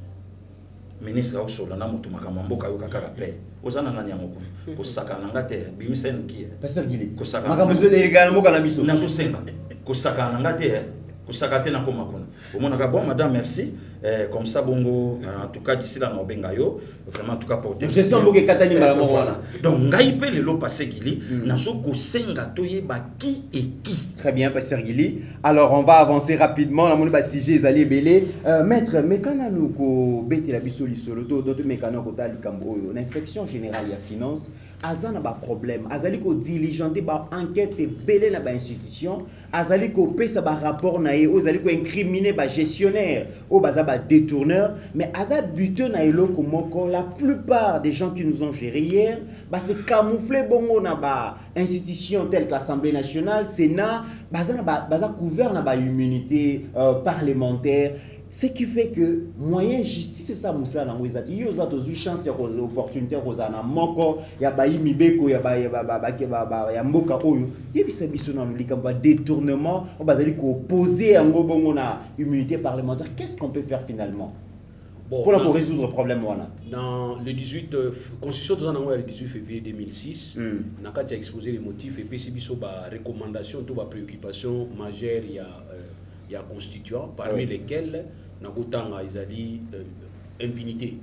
Ministre au solo na mutu makambo mboka yo kaka rappel. Ozana nani amoko. Ko saka na ngate bimisa nki. Pasteur Gili. Ko saka. Makambo zo légal mboka na biso. Na so senga. Ko saka na ngate. Ko saka te na koma kuna. Au mon bon madame merci. Comme ça bongo en tout cas d'ici là na bengayo vraiment en tout cas porter gestion boke katani malamo voilà donc ngai pe le lo passé Gili na so ko senga toye ba qui et qui. Très bien pasteur Gili. Alors on va avancer rapidement na moni ba sujet ezali belé maître mekana no ko beti la biso lisolo to doto mekana ko tali kambo yo l'inspection générale ya finance azana ba problème azali ko diligenter ba enquête belé na ba institution azali ko pesa ba rapport na ye ozali ko incriminer ba gestionnaire o baza ba détourneur mais aza buteur na eloko moko la plupart des gens qui nous ont géré hier ba se camoufler bongo na ba institution telle qu'Assemblée nationale Sénat baza couvert na ba immunité parlementaire. Ce qui fait que moyen justice c'est ça Moussa na ngwezati yo za tozu chance ya opportunité koza na moko ya ba imibeko ya ya mboka oyo yebisa biso na likambo détournement on bazali ko opposer yango bongo na immunité parlementaire. Qu'est-ce qu'on peut faire finalement pour résoudre le problème wana? Dans le 18 constitution de le 18 février 2006 na kati a exposé les motifs et puis biso ba recommandation to ba préoccupation majeure il y a constituants parmi lesquels Nagotanga Izali impunité,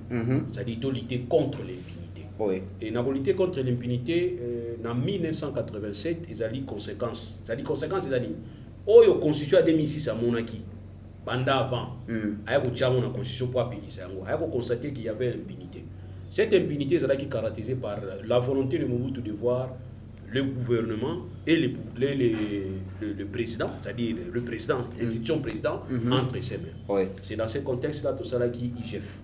c'est-à-dire lutter contre l'impunité. Et na lutter contre l'impunité en 1987 Izali conséquences, c'est-à-dire conséquences Izali oyo constitution 2006 à monaki pendant avant aya ko tchamo na constitution pour appliquer ça yango aya ko constater qu'il y avait l'impunité. Cette impunité est qui caractérisée par la volonté de Mobutu de voir le gouvernement et le président, c'est-à-dire le président, l'institution président, entre ses mains. C'est dans ce contexte-là tout ça qui IGF.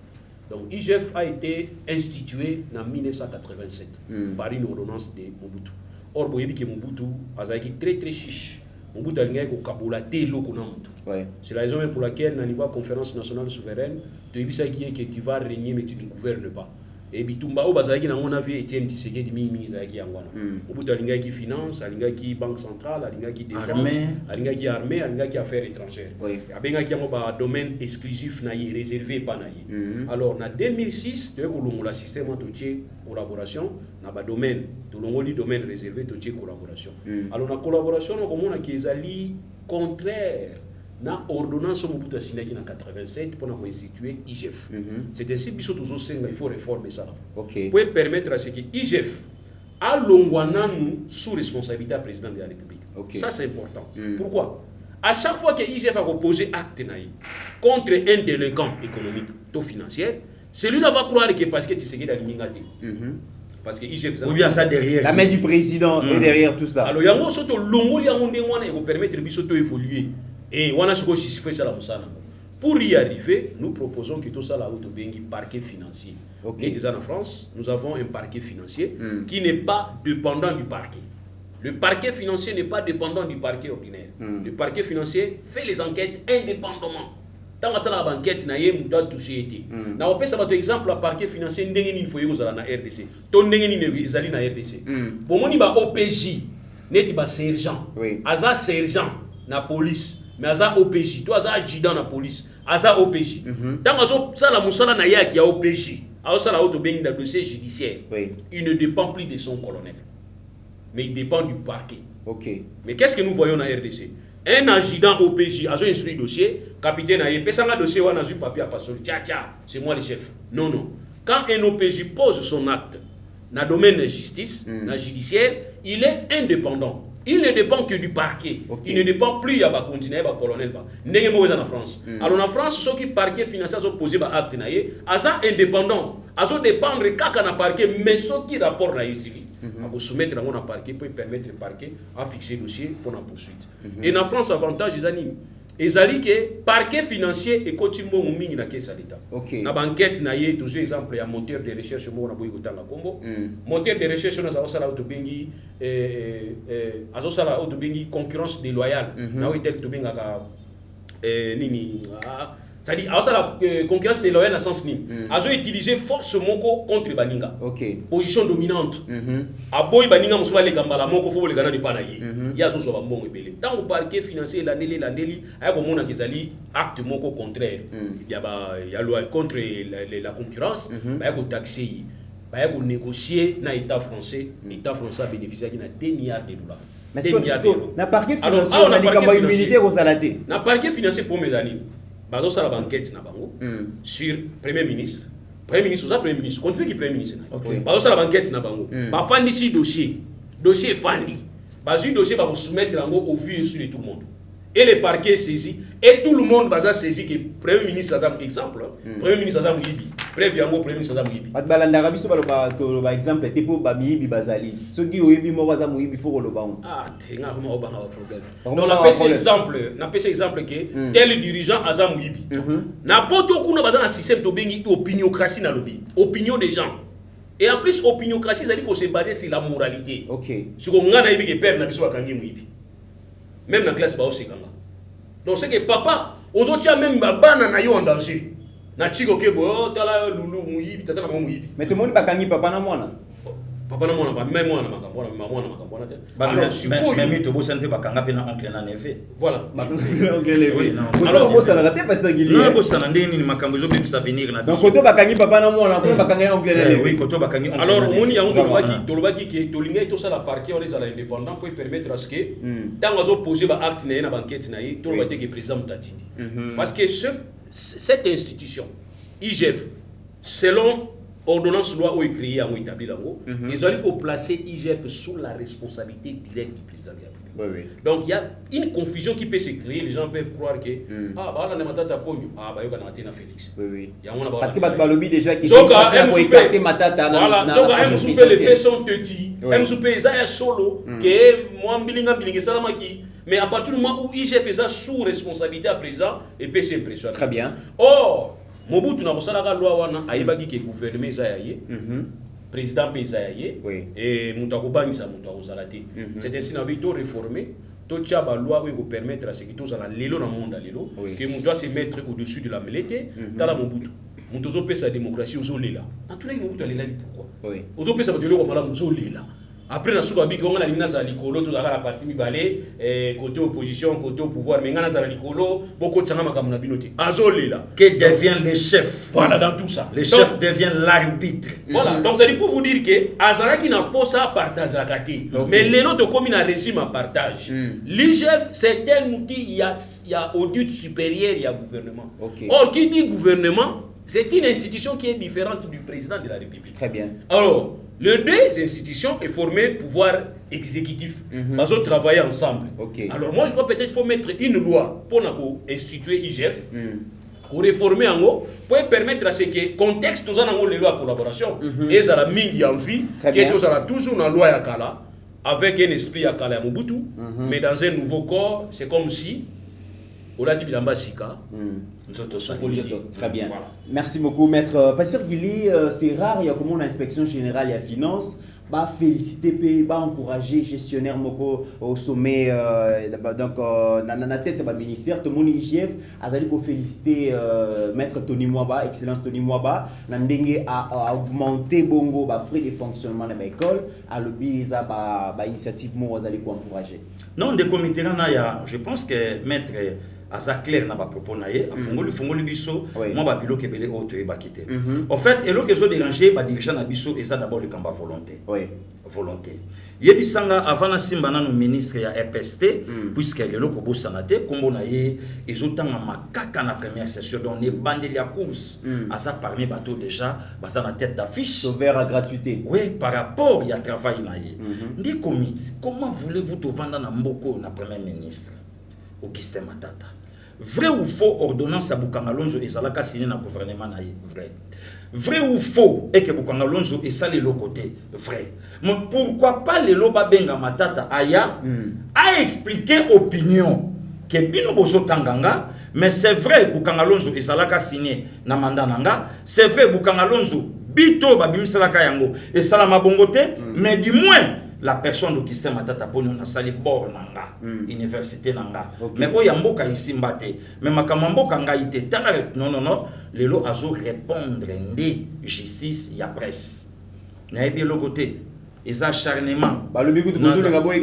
Donc IGF a été institué en 1987 par une ordonnance de Mobutu. Or, vous voyez que Mobutu a été très très chiche. Mobutu a été kabulaté c'est la raison pour laquelle, au niveau de la conférence nationale souveraine, tu dis que tu vas régner mais tu ne gouvernes pas. Et bitumba o bazaki na ngona vie Etienne Tshisekedi mingi zaki yangwana obuta linga ki finance alinga ki banque centrale alinga ki défense alinga ki armée alinga ki affaires étrangères abenga ki yango ba domaine exclusif na yi réservé pas na yi alors na 2006 tu ko la système to collaboration na ba domaine to longoli domaine réservé to collaboration alors na collaboration ko mona ki ezali contraire na ordonnance Mobutu Sinaki en 87 pour instituer IGF. C'est ainsi que il faut réformer ça. Pour permettre à ce que IGF a l'ongwananu sous responsabilité du président de la République. Ça c'est important. Pourquoi? À chaque fois que IGF a posé acte contre un délinquant économique ou financier, celui-là va croire que parce que tu sais qu'il a l'ingati. Parce que IGF ou bien ça derrière la main du président est derrière tout ça. Alors yango soto longo yango ndengwana et permettre bisoto évoluer. Et on a fait ça. Pour y arriver, nous proposons que tout ça là un parquet financier. Déjà en France, nous avons un parquet financier qui n'est pas dépendant du parquet. Le parquet financier n'est pas dépendant du parquet ordinaire. Le parquet financier fait les enquêtes indépendamment. Tant que ça la enquête na yé doit toucher été. Na on peut ça par exemple le parquet financier ndenge ni foyer aux na RDC. Ton ndenge ni ezali na RDC. Bon moni ba OPJ, neti ba sergent. Aza sergent na police. Mais aza OPJ, toi aza adjudant na police, aza OPJ. Tant que ça la musala na ya qui a OPJ, alors ça la auto béni dans dossier judiciaire. Il ne dépend plus de son colonel, mais il dépend du parquet. Mais qu'est-ce que nous voyons dans RDC? Un adjudant OPJ a instruit dossier, capitaine a yé, pesanga dossier ou a un papier à passer. Tcha, c'est moi le chef. Non. Quand un OPJ pose son acte dans le domaine de justice, dans le judiciaire, il est indépendant. Il ne dépend que du parquet. Il ne dépend plus de la continuer à colonel. En France. Alors en France, ceux qui parquet financier ont posé des actes, ils sont indépendants. Ils dépendent de parquet, mais ceux qui rapportent la civil. Ils soumettre à parquet pour permettre au parquet à fixer le dossier pour la poursuite. Et en France, l'avantage, ils ont dit que le parquet financier est continuellement mis dans la caisse d'État. Dans la banquette, il y a toujours exemple, il y a un moteur de recherche qui est moteur de recherche, il y a concurrence déloyale. C'est-à-dire, la concurrence déloyale dans le sens ni. Ils ont utilisé force moko contre Baninga. Position dominante. Aboy Baninga musuba le gambala moko fo le gana de panayi. Ya zo so ba mbongo ebele. Tant au parquet financier landeli aya ko mona kezali acte moko contraire. Il y a loi contre la concurrence, ba ya ko taxer, ba ya ko négocier na état français a bénéficié qui na 2 milliards de dollars. Mais na parquet financier on a dit immunité aux salatés. Na parquet financier pour mes amis. Bazo sala banquette na bango sur premier ministre Premier ministre, continue qui Premier ministre. Bazo sala banquette na bango. Ba fandi si dossier est fandi. Bazo dossier va vous soumettre au vu et sur tout le monde. et le parquet saisi, et tout le monde va saisir que le Premier ministre Azam, exemple, Premier ministre Azam Yibi, préviens-moi, Premier ministre Azam Yibi. Exemple, tu peux pas Yibi Bazali. Ceux qui ont Yibi, moi, Azam Yibi, il faut le bain. Ah, tu as un problème. Donc, on a fait exemple que tel dirigeant Azam Yibi. N'importe où, on a un système d'opiniocratie dans le pays. Opinion des gens. Et en plus, opiniocratie, ça dit qu'on s'est basé sur la moralité. Ok. Si on a Yibi qui perd, on a besoin de Yibi. Même dans la classe, c'est comme ça. Donc c'est que papa, aux autres, même Bana na yo en danger. Na chico ke bo, tala lulu muyibi, tata na muyibi. Mais tout le monde bakangi papa na mwana. Papa na mwana, même moi na makambona, maman na makambona. Alors suppose même to bossa ne peut pas kanga pe na oncle na neve. Voilà. Oncle neve. Alors bossa na raté parce que il non bossa na ndeni ni makambo zo bibisa venir na. Donc koto bakangi papa na mwana, koto bakangi oncle na neve. Oui, koto bakangi oncle. Alors moni yango tolobaki ke tolinga to ça la parquet on les ala indépendant pour permettre à ce que tant ozo poser ba acte na banquette na yi tolobaki que président Mutatindi. Parce que cette institution IGF selon ordonnance loi ou écrit à établi là-haut, ils ont placé IGF sous la responsabilité directe du président de la République. Oui. Donc il y a une confusion qui peut se créer, les gens peuvent croire que ah bah là on a matata pogno, ah bah yo kana tena Félix. Oui. Il y a parce que balobi déjà qui voilà, les faits sont petits. M ça est solo que moi bilinga salamaki, mais à partir du moment où IGF est sous responsabilité à président et peut s'impressionner. Très bien. Or Mobutu na kosala loi wana ayebaki ke gouvernement ezayaye président ezayaye et mutu akobangisa mutu akozalate c'est ainsi na bito réformer to tia ba loi qui permettre à ce que tous ala lelo na monde lelo que mutu doit se mettre au-dessus de la mêlée tala Mobutu mutu zo pesa démocratie ozolela na tout le Mobutu alela pourquoi ozo pesa ba delo ko mala ozolela. Après, on a dit qu'on a la partie côté opposition, côté au pouvoir, mais on a beaucoup de gens qui devient le chef. Voilà, dans tout ça. Le chef devient l'arbitre. Voilà, donc ça dit pour vous dire que Azara qui n'a pas ça à partager la carte. Mais les autres comme un régime à partage. L'IGF, c'est un outil, il y a audit supérieur, il y a gouvernement. Or, qui dit gouvernement, c'est une institution qui est différente du président de la République. Très bien. Alors, les deux institutions est formé pouvoir exécutif. Ils ont travaillé ensemble. Alors moi je crois peut-être qu'il faut mettre une loi pour instituer IGF, pour réformer en haut, pour permettre à ce que contexte aux gens les lois de collaboration et ça la mis en vie, que tous a toujours une loi à Kala avec un esprit à Kala Mobutu, mais dans un nouveau corps, c'est comme si on a dit Bilamba Sika. Très bien. Voilà. Merci beaucoup, maître. Pasteur Guili, c'est rare, il y a comme une inspection générale et la finance. Bah, féliciter, bah, encourager gestionnaire moko au sommet. Donc, dans la tête, c'est le ministère, tout le monde IGF, a féliciter maître Tony Mwaba, excellence Tony Mwaba, n'andenge a augmenter bongo bah frais de fonctionnement de l'école, à l'objet ça bah initiative moi vous allez encourager. Non, des comités là, je pense que maître asa clair na ba propos na ye fongoli biso moi ba bilo kebele auto e bakite en fait elo que zo déranger ba dirigeant na biso et ça d'abord le combat volonté volonté yebisanga avant na simba na no ministre ya EPST puisque lelo ko bosana te kombo na ye ezotanga makaka na première session donc ne bandeli ya course asa parmi bateau déjà basa na tête d'affiche sauveur à gratuité par rapport ya travail na ye ndi comité comment voulez-vous te vendre na mboko na premier ministre Augustin Matata? Vrai ou faux ordonnance à Bukangalonzo et Zalaka signé dans le gouvernement naïe? Vrai. Vrai ou faux et que Bukangalonzo est salé l'autre côté? Vrai. Mais pourquoi pas les loba benga Matata aya a expliqué opinion que bino boso tanganga, mais c'est vrai Bukangalonzo et Zalaka signé na mandat nanga, c'est vrai Bukangalonzo bito babimisalaka yango et salama bongote, mais du moins la personne d'Augustin Matata Pogno na sali bord nanga université nanga mais oya mboka ici mbate mais makamamboka nga ite tala non lelo azo répondre ndi justice ya presse na ebi le côté ils acharnement bah le bigot de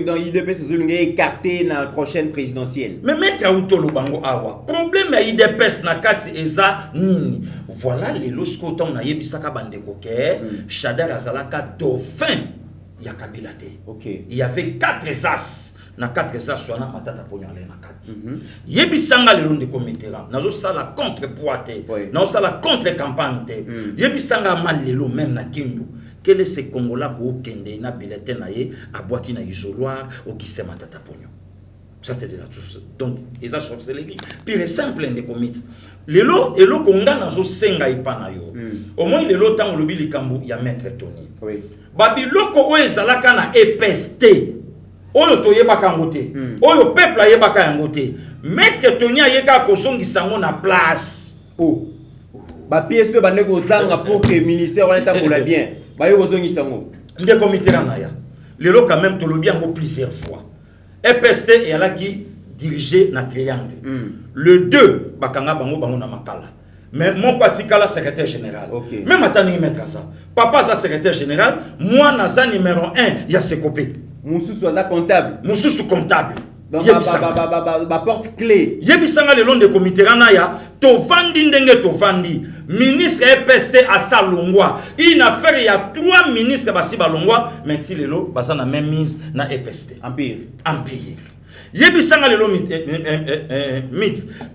dans IDPS c'est écarté dans la prochaine présidentielle mais mettre auto lo bango awa problème ya IDPS na kati eza nini voilà lelo skoton na yebisaka bandeko ke Shadar azalaka dauphin. Il y a Kabila te. Il y avait 4 as. Na 4 as soit na Matata Pogno ale na 4. Yebisanga le londe komitera. Nazo sala contre poite. Nazo sala contre campagne te. Yebisanga mal lelo même na Kindu. Quel est ce Congolais ko kende na bulletin na ye abwaki na isoloir au Augustin Matata Pogno. Ça te déjà tout. Donc, ils ont sorcellerie. Pire et simple, des commits. Lelo, et lo konga nazo senga ipana yo. Au moins, lelo tango lobi likambu, ya maître Tony. Oui. Babi loko oye zalaka na EPST. Oyo toye baka ngote. Oyo peuple aye baka yangote. Maître Tony ayeka kozongi sango na place. Oh. Ba pièce ba nego zanga pour que le ministère on est pour la bien. Ba yo kozongi sango. Nde comité na ya. Lelo quand même tolobi yango plusieurs fois. EPST et ala qui dirigé na triangle. Le 2 bakanga bango na makala. Mais mon patikala secrétaire général. Okay. Même attendre mettre ça. Papa sa secrétaire général, moi na sa numéro 1, il y a ses copains. Moussou soit comptable. Moussou comptable. Donc ba porte clé. Yebisanga le long de comité rana ya to vandi ndenge to vandi. Ministre EPST à Salongwa. Il a affaire il y a 3 ministres basi balongwa, mais ti lelo basa na même mise na EPST. Empire. Yebisanga lelo mit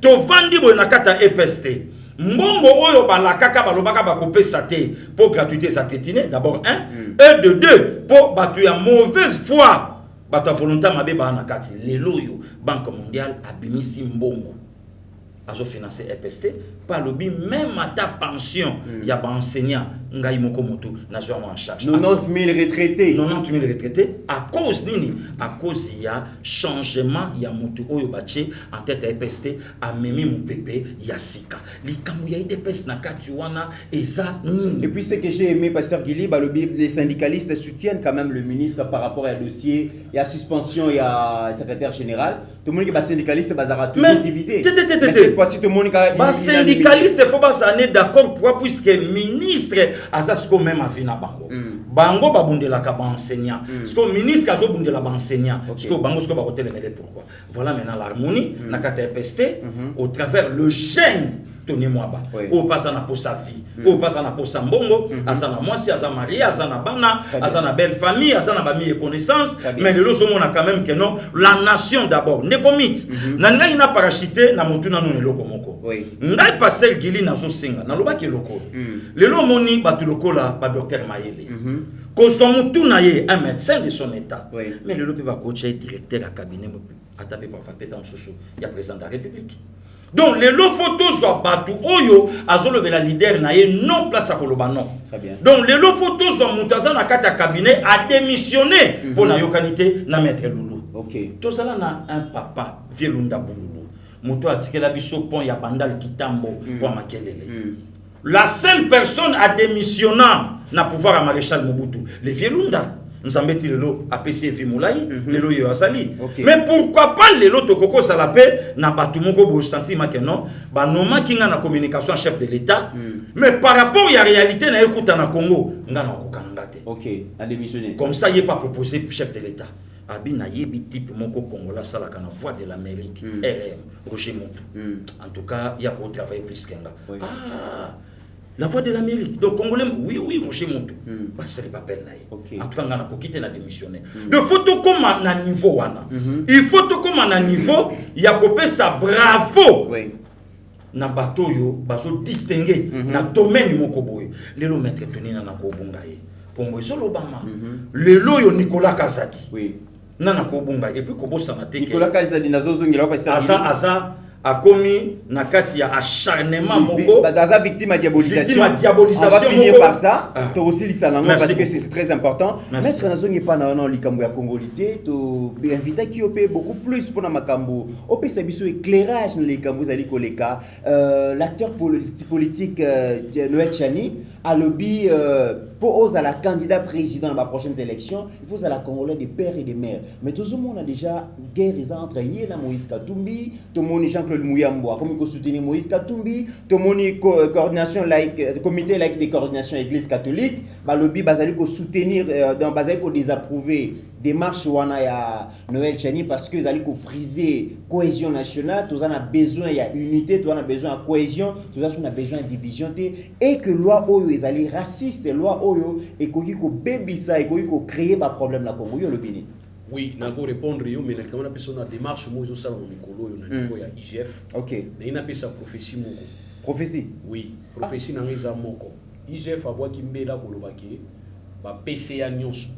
to vandi boy na kata EPST. Mbongo oyo balakaka balobaka bakopesa te pour gratuité sa piétiner d'abord 1 et de 2 pour batu ya mauvaise foi batu volontaire mabe ba na kati lelo yo Banque mondiale abimisi mbongo azo financer EPST par lobby même à ta pension ya ba enseignant ngai moko moto nation en charge 90 000 retraités à cause nini à cause ya changement ya moto oyo bache en tête à EPST a memi mon pépé ya sika likambo ya EPS na kati wana eza nini. Et puis ce que j'ai aimé pasteur Guili balobi les syndicalistes soutiennent quand même le ministre par rapport à dossier il y a suspension il y a secrétaire général tout le monde qui est syndicaliste bazara toujours divisé. Mais cette fois-ci tout le monde ba syndicaliste faut pas s'en d'accord pour puisque ministre azasko même afina bango bango babundela ka ba enseignant parce que ministre azo bundela ba enseignant parce que bango sko ba hotelemele pourquoi voilà maintenant l'harmonie na kata EPST au travers le gène Tony Mwaba au passe na pour sa vie au passe na pour sa mbongo azana mwasi azana marié azana bana azana belle famille azana ba mi connaissance mais le loso mona quand même que non la nation d'abord ne commit na ngai na parachité na motuna no loko moko ngai passer Gili na zo singa na lobaki loko lelo moni batu lokola ba docteur Mayele ko so mutuna ye un médecin de son état mais le lopi ba coach directeur à cabinet a tapé par fapeta msusu ya président de la République. Donc les lots photos sont battus oyo azolo la leader na ye non place à koloba non. Donc les lots photos sont mutaza na kata cabinet a démissionné pour na yokanité na maître Loulou. OK. Tout ça là na un papa Vielunda Boulou. Muto atikela biso pont ya bandal kitambo pour makelele. La seule personne à démissionnant na pouvoir à maréchal Mobutu, le Vielunda. Nous avons mis le APC Vimoulaï, le lo yo asali. Mais pourquoi pas le lo tokoko salapé na batumoko bo sentiment que non, ba noma kinga na communication chef de l'État. Mais par rapport à la réalité na écoute na Congo, ngana ko kanangate. OK, a démissionné. Comme ça il est pas proposé pour chef de l'État. Abi na yebi type moko congolais sala kana voix de l'Amérique, RM Roger Montou. En tout cas, il y a pour travailler plus qu'un gars. Ah la voix de l'Amérique. Donc, Congolais, oui, Roger Montou. Bah, c'est pas peine. En tout cas, on a quitté la démissionné. De photo comme à niveau, il faut comme à niveau, il y a coupé ça bravo. Na bateau yo, bazo distingué, na domaine moko boy. Lelo maître Tony na ko bungaye. Kombo solo bama. Lelo yo Nicolas Kazadi. Oui. Na ko bungaye et puis ko bossa na teke. Nicolas Kazadi na zozongela pa ça. Asa a commis na kati ya acharnement moko baza victime à diabolisation. On va finir par ça. To aussi lisanango parce que c'est très important. Maître nazongi pa na non likambo ya congolité to invité qui opé beaucoup plus pour na makambo. Opé sa biso éclairage na likambo zali koleka. L'acteur politique Noël Chani a lobby pour oser la candidat président dans les prochaines élections, il faut à la Congolais des pères et des mères. Mais tout le monde a déjà guerre entre Yéna Moïse Katumbi, tout le monde Jean-Claude Mouyambo, comme il faut soutenir Moïse Katumbi, tout le monde coordination like comité like de coordination Église catholique, bah lobby basali ko soutenir dans basali ko désapprouver démarche wana ya Noël Chani parce que zali ko friser cohésion nationale, tout ça a besoin il y a unité, tout ça a besoin de cohésion, tout ça on a besoin de division et que loi oyo ezali raciste loi oyo et ko bebisa et ko créer ba problème la Congo yo le bini. Oui, na ko répondre yo mais quand on a personne na démarche mo zo sala mikolo yo na niveau ya IGF. OK. Na ina pesa prophétie moko. Prophétie. Oui, prophétie na ngeza moko. IGF abwa ki mbela ko lobaki ba PCA nyonso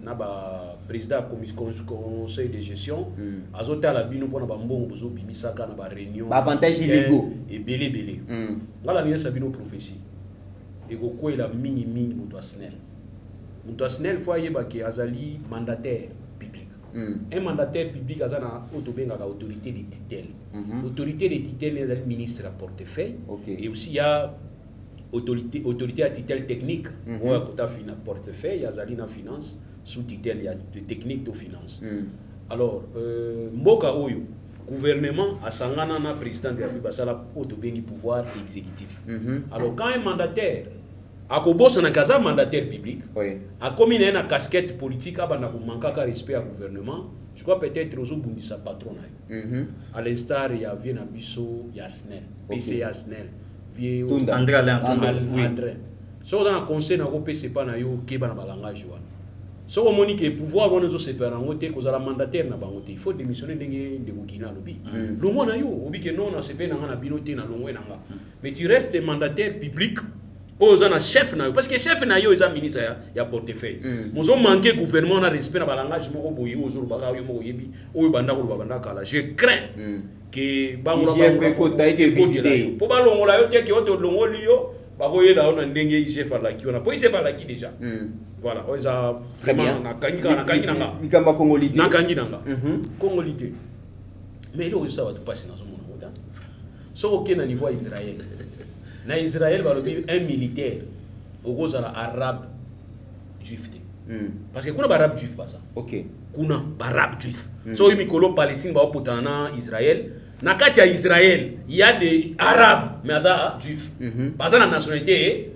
na ba président conseil de gestion azota la bino pona ba mbongo bozo bimisaka na ba réunion ba avantage illégaux et belé ngala ni sabino prophétie et ko kwela mingi muto SNEL fois yeba ki azali mandataire public. Un mandataire public azana autobenga autorité de tutelle. L'autorité de tutelle est le ministre à portefeuille et aussi il y a autorité à tutelle technique ou à côté portefeuille azali na finance sous tutelle il y a technique de finance. Alors mboka oyo gouvernement a sangana na président de la République basala autobengi pouvoir exécutif. Alors quand un mandataire a kobosa na kaza mandataire public a commis na casquette politique abana ko manka respect à gouvernement, je crois peut-être aux bundisa patron à l'instar il y a Viena Bisso il y a SNEL PCA SNEL vie André so dans le conseil na ko PC pa na yo ke bana balanga joan so ko moni ke pouvoir wana zo separa ngote ko zala mandataire na bangote il faut démissionner ndenge ndeko kina lobi longo na yo obi ke non na sepena na binote na longo na nga mais tu restes mandataire public ozana chef na yo parce que chef na yo eza ministre ya portefeuille mozo manquer gouvernement na respect na balangage moko boye ozo baka yo moko yebi oyo banda ko banda kala je crains que bango ba ko taike visiter po ba longo la yo te ki oto longo liyo ba ko yela ona ndenge chef la ki ona po chef la ki déjà voilà oza vraiment na kangi nanga mikamba congolité na kangi nanga congolité mais lo ça va tout passer dans un monde moderne so OK na niveau Israël na Israël balobi un militaire okozala arabe juif parce que kuna arabe juif pas ça kuna arabe juif so mikolo Palestine ba opotana na Israël na kati ya Israël il y a des arabes mais aza juif pas na nationalité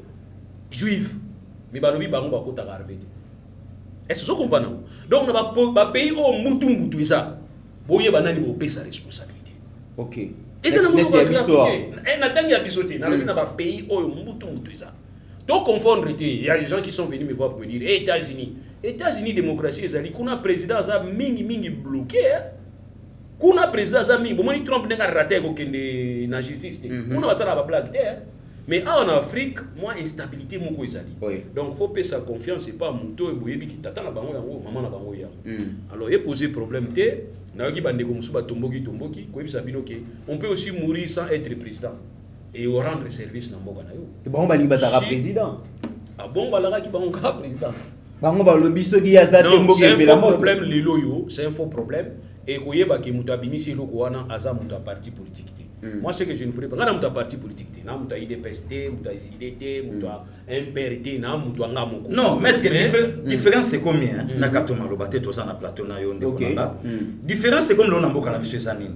juif mais balobi bango ba kota arabe est-ce que vous comprenez donc na ba pays au mutu ça boye banani bo pesa responsabilité et ça n'a pas de pays où ça. Donc confondre, il y a des gens qui sont venus me voir pour me dire États-Unis démocratie ezali kuna président za mingi bloqué. Kuna président za mingi, bon Trump n'a raté ko kende na justice. Kuna basala ba blague mais en Afrique, moi instabilité moko ezali. Donc faut payer sa confiance et pas muto e boyebi ki tata na bango yango maman na bango yango. Alors il poser problème té na yoki bande ko musuba tomboki ko yebisa bino ke on peut aussi mourir sans être président et rendre service na mboka na yo. Bon ba limbazara président. Ah bon balaka ki bango ka président. Bango ba lobi soki ya za tomboki pe la problème lelo yo, c'est un faux problème et ko yeba ke muto abimisi loko wana aza muto parti politique. Moi, ce que je ne ferai pas, quand on a un parti politique, on a un IDPST, on a un ICDT, on a un PRT, on a un non, maître, différence c'est combien? Nakatoma lobate to ça na plateau na yo ndeko nanga. Différence c'est comme l'on a beaucoup na biso sanine.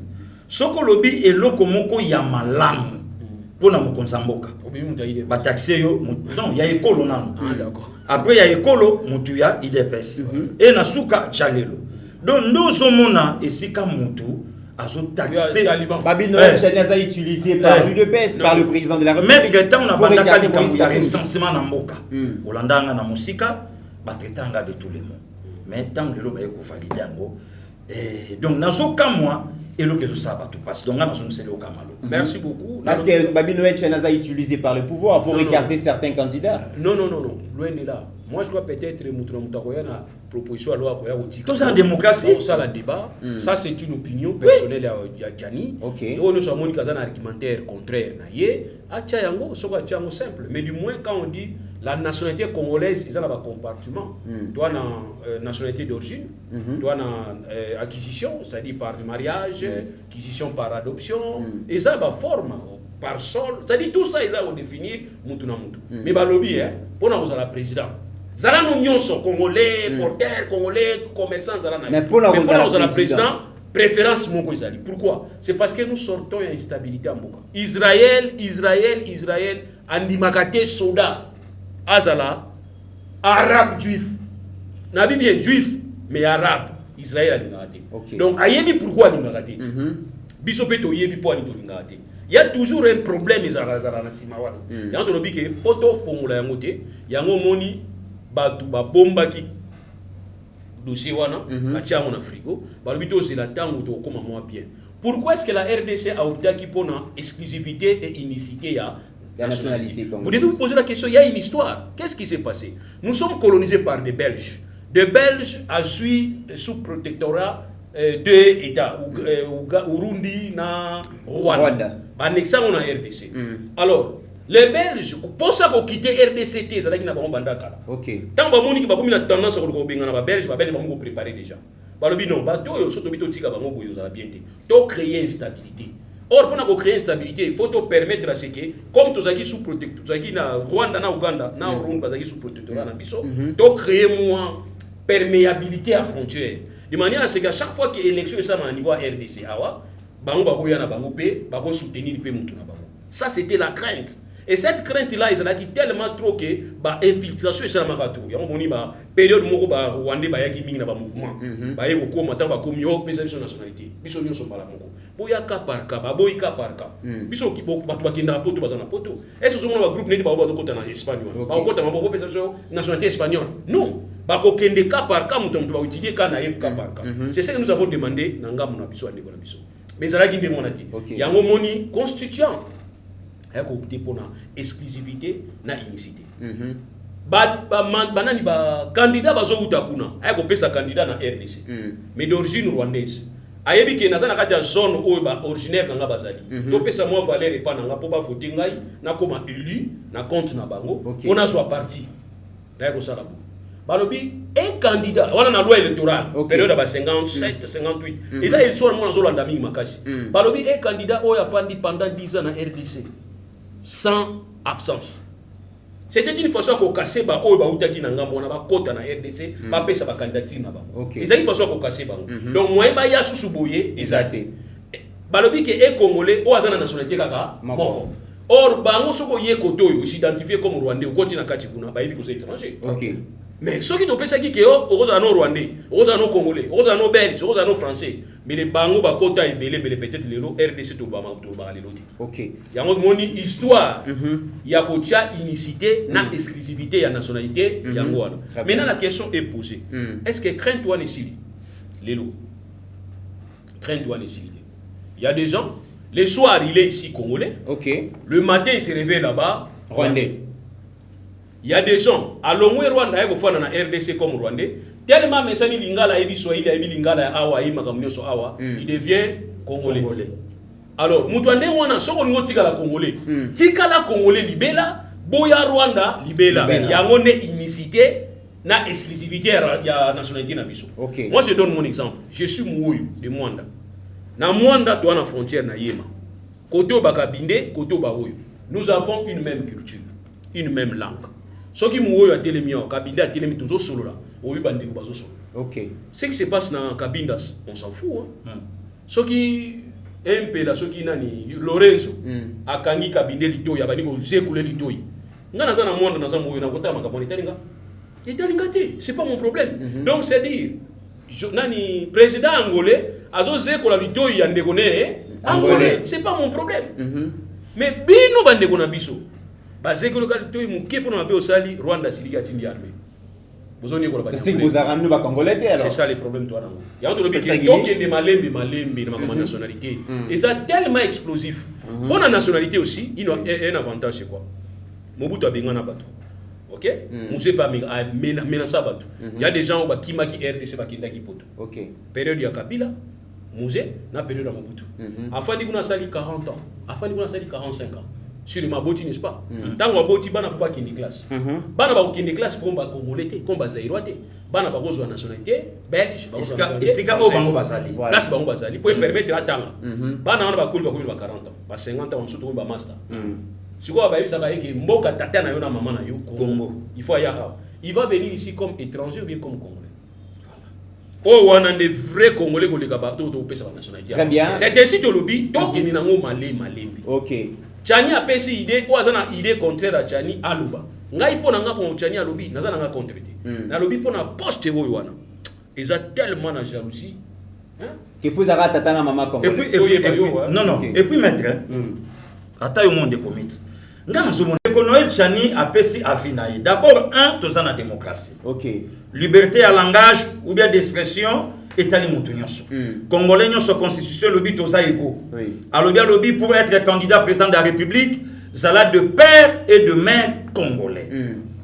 Soko lobi eloko moko ya malamu. Pona mokonza mboka. Ba taxer yo, non, il y a école nanu. D'accord. Après il y a école mutu ya IDPS. Et na suka chalelo. Donc ndozo mona esika mutu taxé. Babi Noël Chanez a utilisé par l'UDPS, par le président de la République. Mais temps on a pas d'accord il y a recensement na mboka. Olanda nga na musika, batretanga de tous les mots. Mais tant le loba ko valider ngo donc nazo ka moi et le que ça va tout passe. Donc nazo c'est le kamalo. Merci beaucoup. Parce que Babi Noël Chanez a utilisé par le pouvoir pour écarter certains candidats. Non, loin de là. Moi je crois peut-être Moutouna Moutakoyana proposition à loi Koya Outika. Tout ça en démocratie. Ça la débat. Ça c'est une opinion personnelle à Gianni. Et on nous a montré un argumentaire contraire. À Tchayango, c'est simple. Mais du moins quand on dit la nationalité congolaise, ils ont un compartiment. Toi na nationalité d'origine, toi na acquisition, c'est-à-dire par mariage, acquisition par adoption, et ça va forme par sol, c'est-à-dire tout ça ils ont définir Moutouna Moutou. Mais balobi pour nous la président. Zala nous nyonso congolais, porteur congolais, commerçant zala na. Mais pour nous la président, préférence moko ezali. Pourquoi? C'est parce que nous sortons une instabilité en Boka. Israël andimakate soda azala arabe juif. Nabi bien juif mais arabe. Israël andimakate. Donc ayebi pourquoi andimakate? Biso peto yebi pour andimakate. Il y a toujours un problème ezala na simawana. Yango lobi ke poto fongola yango te, yango moni batu ba bomba ki dossier wana batia mon frigo balobi to c'est la tango to koma moi bien. Pourquoi est-ce que la RDC a opté qui pour exclusivité et unicité ya nationalité. Vous devez vous poser la question, il y a une histoire. Qu'est-ce qui s'est passé? Nous sommes colonisés par des Belges. Des Belges a suivi sous protectorat deux États, Urundi na Rwanda. Annexé on a RDC. Alors, les Belges, pour ça qu'on quitte RDC, c'est là qu'ils n'ont pas bandakala. OK. Tant que moni qui va comme une tendance à regarder les Belges vont préparer déjà. Balobi non, ba to yo soto bito tika bango boyo za bien te. To créer instabilité. Or pour créer instabilité, il faut te permettre à ce que comme tu as sous protecteur, tu as na Rwanda na Uganda, na Burundi bazaki sous protectorat na biso, to créer moins perméabilité à frontière. De manière à ce qu'à chaque fois que l'élection est ça à niveau RDC, awa, bango bako ya na bango pe, bako soutenir pe mutu na bango. Ça c'était la crainte. Et cette crainte-là, ils ont tellement trop que bah infiltration c'est la marathon. Il y a un moment bah période moko bah Rwanda bah yaki mingi na bah mouvement. Bah yeko ko mata bah comme yo pesa biso nationalité. Biso nyo so bala moko. Boya ka par ka, bah boy ka par ka. Biso ki boko bah bakenda poto bazana poto. Est-ce que on groupe neti bah ba kota na espagnol. Bah kota ma boko pesa biso nationalité espagnole. Non. Bah ko kende ka par ka mutu ba utiliser ka na yep ka par ka. C'est ce que nous avons demandé na ngamu na biso ande na biso. Mais ça la gimbe monati. Yango moni constituant pour la exclusivité na unicité. Banani ba candidat bazo utakuna ayako pesa candidat na RDC mais d'origine rwandaise ayebi ke nazana kati ya zone oyo ba originaire nga bazali to pesa moi valeur et pas nga po ba voter ngai na koma élu na compte na bango on a soit parti ayako sala bo balobi un candidat wana na loi électorale période ba 57 58 et là il soit moi zo landa mingi makasi balobi un candidat oyo afandi pendant 10 ans na RDC sans absence. C'était une façon qu'on cassait ba o ba utaki na ngambo na ba kota na RDC ba pesa ba candidature na ba. Et ça une façon qu'on cassait ba. Donc moi ba ya susuboye ezate. Balobi ke e congolais o azana nationalité kaka moko. Or bango soko ye koto yo s'identifier comme rwandais au continent kati kuna ba yebi ko étranger. OK. Mais ceux qui te pensent que on a nos Rwandais, on a nos Congolais, on a nos Belges, on a nos Français, mais les bango ba kota ebele mais peut-être les RDC to ba les loti. OK. Il y a une moni histoire. Il y a kocha unicité na exclusivité ya nationalité yango wana. Maintenant la question est posée. Est-ce que crains-toi ici Lelo. Crains-toi ici. Il y a des gens, le soir il est ici congolais. OK. Le matin il se réveille là-bas rwandais. Il y a des gens, à l'ongwe Rwanda, il y a na RDC comme Rwandais, tellement mesani lingala ebi swahili ebi lingala awa yi makamnyo so awa, il devient congolais. Alors, mutwande wana soko ngo tikala congolais. Tikala congolais libela, boya Rwanda libela. Yango ne unicité na exclusivité ya nationalité na biso. Moi je donne mon exemple. Je suis Mouoyo de Mwanda. Na Mwanda to na frontière na Yema. Koto bakabinde, koto baoyo. Nous avons une même culture, une même langue. Ce qui mouille à Télémio, Kabinda à Télémio, toujours solo là. Ok. Ce qui se passe dans Kabindas, on s'en fout. Ce qui est un peu là, ce qui nani Lorenzo, à Kangi Kabinde Lito, Yabani, Zekoule Lito. N'a pas un monde dans un mouille, n'a pas un macabon italinga. C'est pas mon problème. Donc c'est dire, nani président angolais, Azo Zekoula Lito, Yandegone, angolais, c'est pas mon problème. Mais Bino Bandegona Biso. C'est ça le problème. Il y a des nationalité. Et ça tellement explosif. Pour la nationalité aussi, il y a un avantage, c'est quoi? Mobutu a bien un bateau. Ok? Il y a des gens qui ont RDC qui poto. Période de Kabila, Mouzé, na période de Mobutu. Afin de 40 ans, afin de 45 ans. Sur le Maboti, n'est-ce pas? Tant que Maboti, il ne faut pas qu'il y ait une classe. Il ne faut pas qu'il y ait une classe pour les Congolais, comme les Zaïrois. Il ne faut pas qu'il y ait une nationalité belge. Et c'est quand on va place pour permettre d'attendre. Il ne faut pas qu'il y ait 40 ans, 50 ans, on va master. Si vous avez ça, il faut y aller. Il va venir ici comme étranger ou bien comme Congolais. Oh, on a des vrais Congolais qui ont la nationalité. Très bien. C'est ainsi que le lobby, donc il y a un malé. Ok. Chani a pesi idée, ou azana idée contraire à Chani aluba. Ngai pona nga pour Chani alubi, nazana nga contreté. Na lobi pona poste wo wana. Ils ont tellement de jalousie. Que faut zara tatana mama comme. Et puis non. Et puis maître, ata yo monde commit. Nga na zo monde Noël Chani a pesi afinaï. D'abord tozana démocratie. OK. Liberté à langage ou bien d'expression. Etali Moutounios. Congolais, notre constitution, le but aux égaux. Alors bien le but pour être candidat président de la République, zala de père et de mère congolais.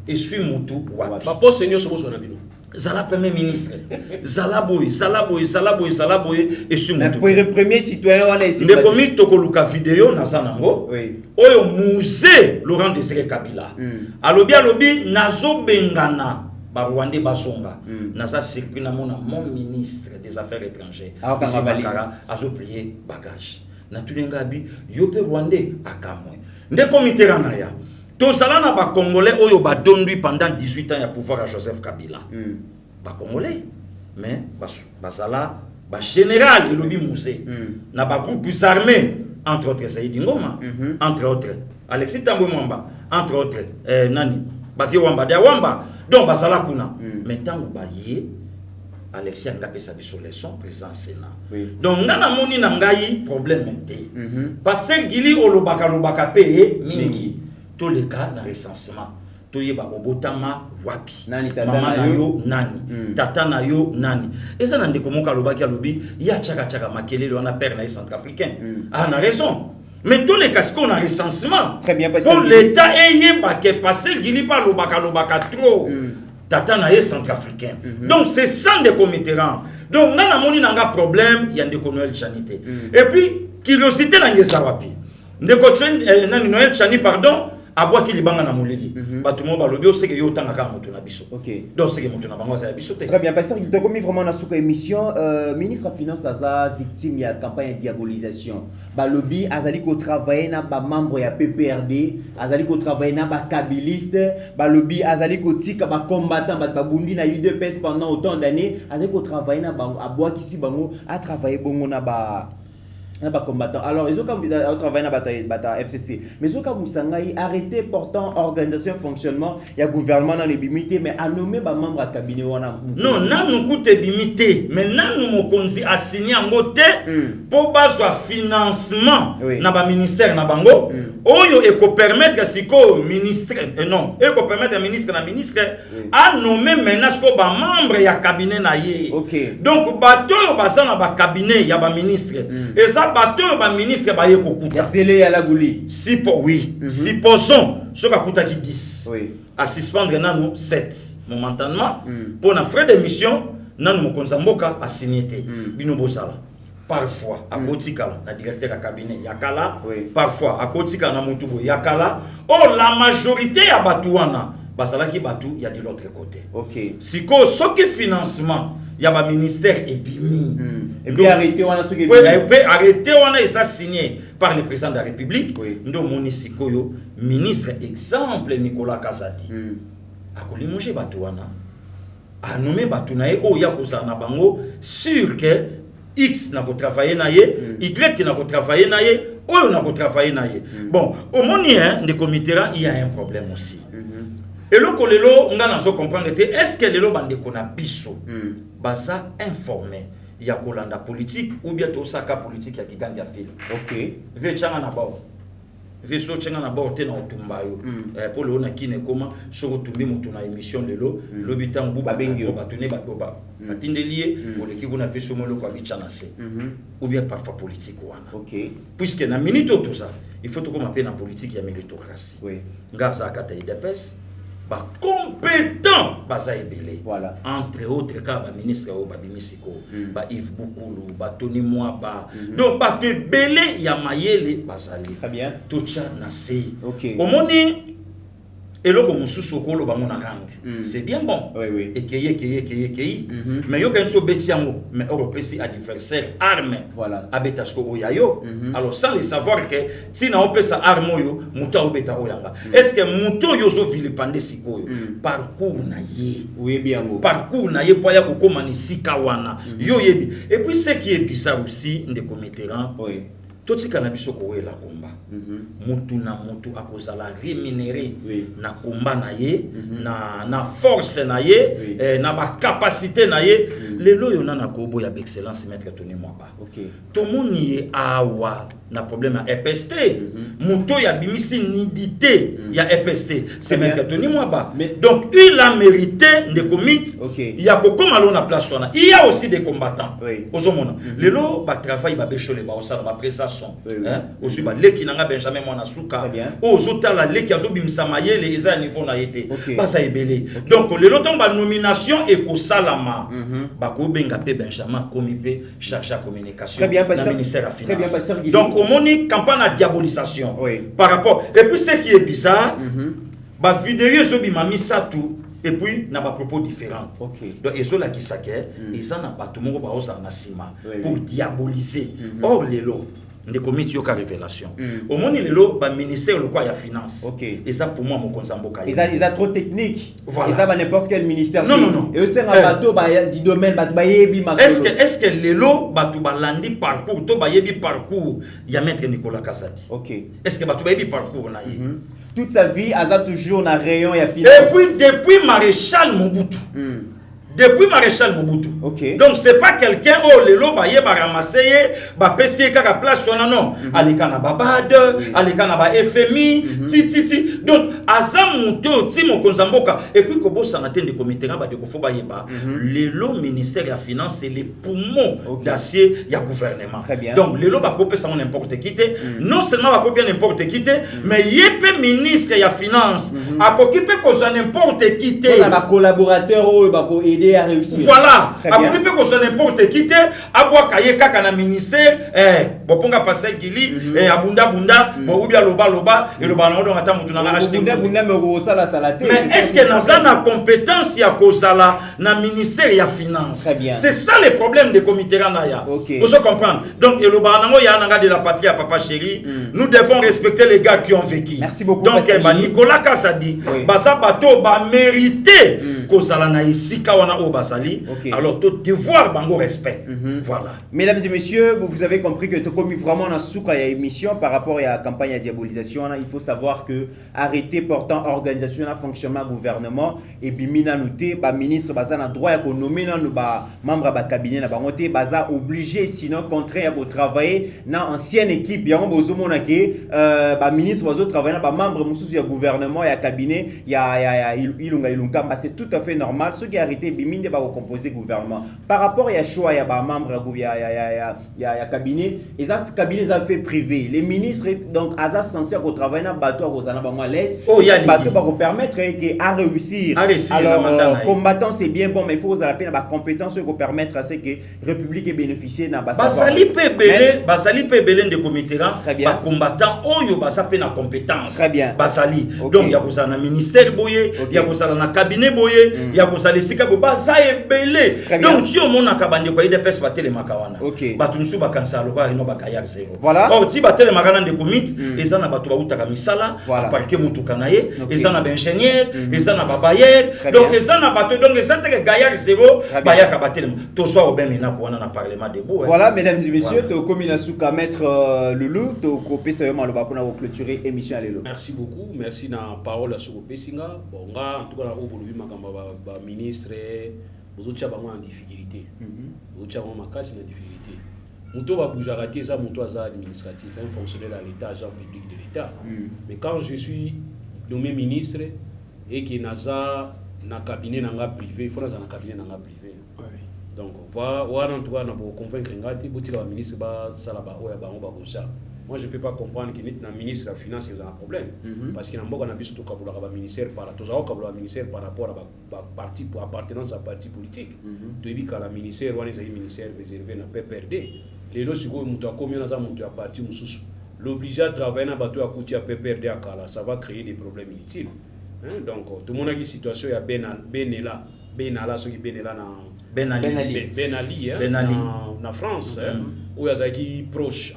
Et suis Moutou Wapi. Papa Seigneur Sobo Sonabino. Zala premier ministre. Zala boy et suis Moutou. Le premier citoyen on a ici. De commis tokoluka vidéo na sanango. Oui. Oyo musée Laurent Désiré Kabila. Alobi nazo bengana ba Rwandais basonga. Nasa circuit na mon ministre des affaires étrangères. Bakara azo plier bagage. Na tulengabi yope Rwandais akamwe. Nde comité ranaya. Tozala na ba Congolais oyo ba dondui pendant 18 ans ya pouvoir à Joseph Kabila. Ba Congolais mais bazala ba général elobi musée. Na ba groupes armés entre autres Saïdi Ngoma, entre autres Alexis Tambwe Mwamba, entre autres nani ba vie Wamba de Wamba. Donc bazala kuna. Mais tango ba yé Alexis Ngapé sa biso leçon présent Sénat. Donc nana moni na ngai problème té. Parce que gili olobaka pe mingi. Tous les cas na recensement. Toyeba obotama wapi. Mama na yo nani. Tata na yo nani. Et ça nande komoka lobaki alobi ya chaka makelele on a père na centrafricain. Ah on a raison. Mais tous les cas qu'on a recensement. Très bien passé. Pour l'état ayeba ke passer gili pa lobaka trop. Tata na ye centrafricain. Donc c'est ça de comitéran. Donc nana moni nanga problème ya ndeko Noël Chanité. Et puis curiosité na ngeza wapi. Ndeko nani Noël Chani pardon. Aboua qui libanga na mulili. Batumo balobi o seke yo tanga ka moto na biso. OK. Donc seke moto na bango za biso te. Très bien, pasteur, il t'a commis vraiment dans cette émission ministre de finance aza victime ya campagne de diabolisation. Balobi azali ko travailler na ba membre ya PPRD, azali ko travailler na ba kabiliste, balobi azali ko tika ba combattant ba bundi na UDPS pendant autant d'années, azali ko travailler na bango aboua qui si bango a travailler bongo na ba combattant. Alors, ils ont travaillé dans la FCC. Mais ils ont arrêté portant organisation fonctionnement. Il y a gouvernement dans les bimités, mais à nommer les membres du cabinet. Non, nous coûte bimité, mais nous avons assigné un côté pour avoir financement dans le ministère. Oyo et ko permettre si ko ministre non et ko permettre ministre na ministre à nommer maintenant ko ba membre ya cabinet na ye. Donc bato baza na ba cabinet ya ba ministre et ça bato ba ministre ba ye ko kuta sele ya la gouli si po oui si posons ce ka kuta ki 10 à suspendre nanu 7 momentanément pour na frais d'émission nanu mo konzamboka a signété bino bosala. Parfois, à Kotikala, la directeur à cabinet Yakala, parfois à Kotikala, na Mutubo Yakala. Oh, la majorité à Batouana, Basala qui Batou, il y a de l'autre côté. Si ce qui financement, il y a un ministère et bimi. Et puis arrêter, on a ce qui est arrêté, on a ça signé par le président de la République. Nous, Monisikoyo, ministre exemple Nicolas Kazadi. A Kolimouche Batouana, a nommé Batounae, oh, Yakosa Nabango, sûr que X n'a pas travaillé naïe, Y n'a pas travaillé naïe, O n'a pas travaillé naïe. Bon, au monien de comité il y a un problème aussi. Et le colelo, on a comprendre est-ce que les lots bande qu'on a biso, basa informé, il y a colanda politique ou bien tout ça politique qui gagne à fil. Vechanga na bao. Veso chenga na bao te na otumbayo. Pour le on a qui ne comment sur otumbi mutuna émission lelo, lobitambu babengi batune batoba. Matindelié pour les qui qu'on a pu sur le quoi bichanase. Ou bien parfois politique wana. Puisque na minute tout ça, il faut tout comme appeler na politique ya méritocratie. Ngaza kata idepes ba compétent baza ebele. Entre autres cas ba ministre o ba bimisiko, ba Yves Bukulu, ba Tony Mwaba. Donc ba te belé ya mayele bazali. Très bien. Toucha na sei. Omoni et là, comme sous sokolo ba mona rang, c'est bien bon. Et keye. Mais yo quand so betiango, mais européen adversaire arme. Abetasko oyayo. Alors sans le savoir que si na opesa arme yo, muta obeta oyanga. Est-ce que muto yo so vilipande sikoyo? Parcours na ye. Oui bien mo. Parcours na ye poya ko komani sikawana. Yo yebi. Et puis ce qui est bizarre aussi de commetteran. Toti kanabiso ko la combat. Mutu na mutu akozala rémunéré na combat na ye, na force na ye, na ba capacité na ye. Lelo yo na kobo ya excellence maître Tony Mwaba. Tout monde y awa na problème à EPST. Muto ya bimisi nidité ya EPST. C'est maître Tony Mwaba. Donc il a mérité de commit. Il y a beaucoup malon na place. Il y a aussi des combattants. Ozomona. Lelo ba travail ba béchole ba osala ba prestation. Hein? Aussi ba leki nanga Benjamin Mwana Suka. Ozota la leki azo bimisa mayele eza niveau na été. Ba sa ebele. Donc lelo ton ba nomination et ko salama. Ba ko benga pe Benjamin Komipe chargé de communication dans le ministère de la Finance. Donc au moni campagne de diabolisation par rapport et puis ce qui est bizarre ba vidéo zo bimami ça tout et puis na ba propos différents. Donc ezo la ki saké ils en a pas tout monde ba osa na sima pour diaboliser. Or lelo de comité yoka révélation. Au moins lelo ba ministère le quoi ya finance. Et ça pour moi mon konzamboka. Ils a trop technique. Voilà. Et ça va n'importe quel ministère. Non. Et aussi un bateau du domaine ba yebi masolo. Est-ce que lelo bato balandi parcours to ba yebi parcours ya maître Nicolas Kazadi. Est-ce que bato ba yebi parcours na yi? Toute sa vie a toujours na rayon ya finance. Et puis depuis maréchal Mobutu. Depuis maréchal Mobutu. Donc c'est pas quelqu'un oh lelo ba ye ba ramasser ba pesier kaka place non. Alikana babade, alikana ba FMI, titi. Donc azam muto ti mo konzamboka et puis kobo sanate de comité ba de kofo ba yeba. Lelo ministère ya finance c'est les poumons d'acier ya gouvernement. Donc lelo ba kopé ça n'importe qui té. Non seulement ba kopé n'importe qui té, mais yepé ministre ya finance a occupé ko n'importe qui té. Ba collaborateur oh ba ko à réussir. Voilà. Après peut que n'importe qui te aboa kaye kaka na ministère boponga passer gili abunda bo ubia loba et le ballon donc ata mutu na acheter bunda me rosala salate. Mais est-ce que naza na compétence ya kozala na ministère ya finance? C'est ça le problème des comités na ya. Vous comprendre. Donc et le ballon ya nanga de la patrie à papa chéri, nous devons respecter les gars qui ont vécu. Merci beaucoup. Donc Nicolas Kazadi baza bato ba mériter kozala na isika wana o basali. Alors tout devoir bango respect. Voilà. Mesdames et messieurs, vous avez compris que tout comme vraiment na souka ya émission par rapport à la campagne de diabolisation, il faut savoir que arrêté portant organisation et fonctionnement gouvernement et bimina noté ba ministre baza na droit ya nommer na ba membre ba cabinet na bangote baza obligé sinon contraire à travailler na ancienne équipe ya bozo mona ke ba ministre bazo travailler na ba membre mususu ya gouvernement ya cabinet ya ilunga c'est tout à fait normal ce qui a arrêté biminde ba composer gouvernement par rapport à choix ya ba membre ya cabinet et ça cabinet ça fait privé les ministres donc asa censé travailler na bateau à ba moi l'aise bateau pas permettre que à réussir alors combattant c'est bien bon mais il faut aux appels ba compétence pour permettre à ce que république ait bénéficié na basali pebele de comité ba combattant oyo basa pe na compétence basali donc ya kozala na ministère boye ya kozala na cabinet boye ya kozala sika bo basa ebele donc tu mon akabande ko ide pesa batele makawana batu nsu bakansa loba ino bakaya zero or ti batele makana de comité ezana batu ba utaka misala aparke mutuka naye ezana ba ingénieur ezana ba bayer donc ezana batu donc ezate ke gaya zero bayaka batele to so obemi na ko na parlement de beau. Voilà mesdames et messieurs to komina suka maître Loulou to kopé ça vraiment le ba pour clôturer émission lelo. Merci beaucoup, merci na parole à Soko Singa. Bon nga en tout cas na obolobi makamba ba ministre bozotia bango en difficulté. Bozotia bango makasi na difficulté. Muto ba boujarati ça muto aza administratif, un fonctionnaire à l'état, agent public de l'état. Mais quand je suis nommé ministre et que naza na cabinet nanga privé, il faut naza na cabinet nanga privé. Donc voilà en tout cas na bo convaincre ngati botila ba ministre ba sala ba oya bango ba bosa. Moi je peux pas comprendre que na ministre de la finance il y a un problème parce que na mboka na biso to kabula ba ministère par rapport à parti pour appartenance à parti politique. To ebika la ministère wana ezali ministère réservé na PPRD. Les lois siko muto akomi na za muto ya parti mususu. L'obliger à travailler na bato ya kuti ya PPRD akala, ça va créer des problèmes inutiles. Donc tout le monde a une situation ya Benala ce qui Benala na Benali na France où il y a qui proche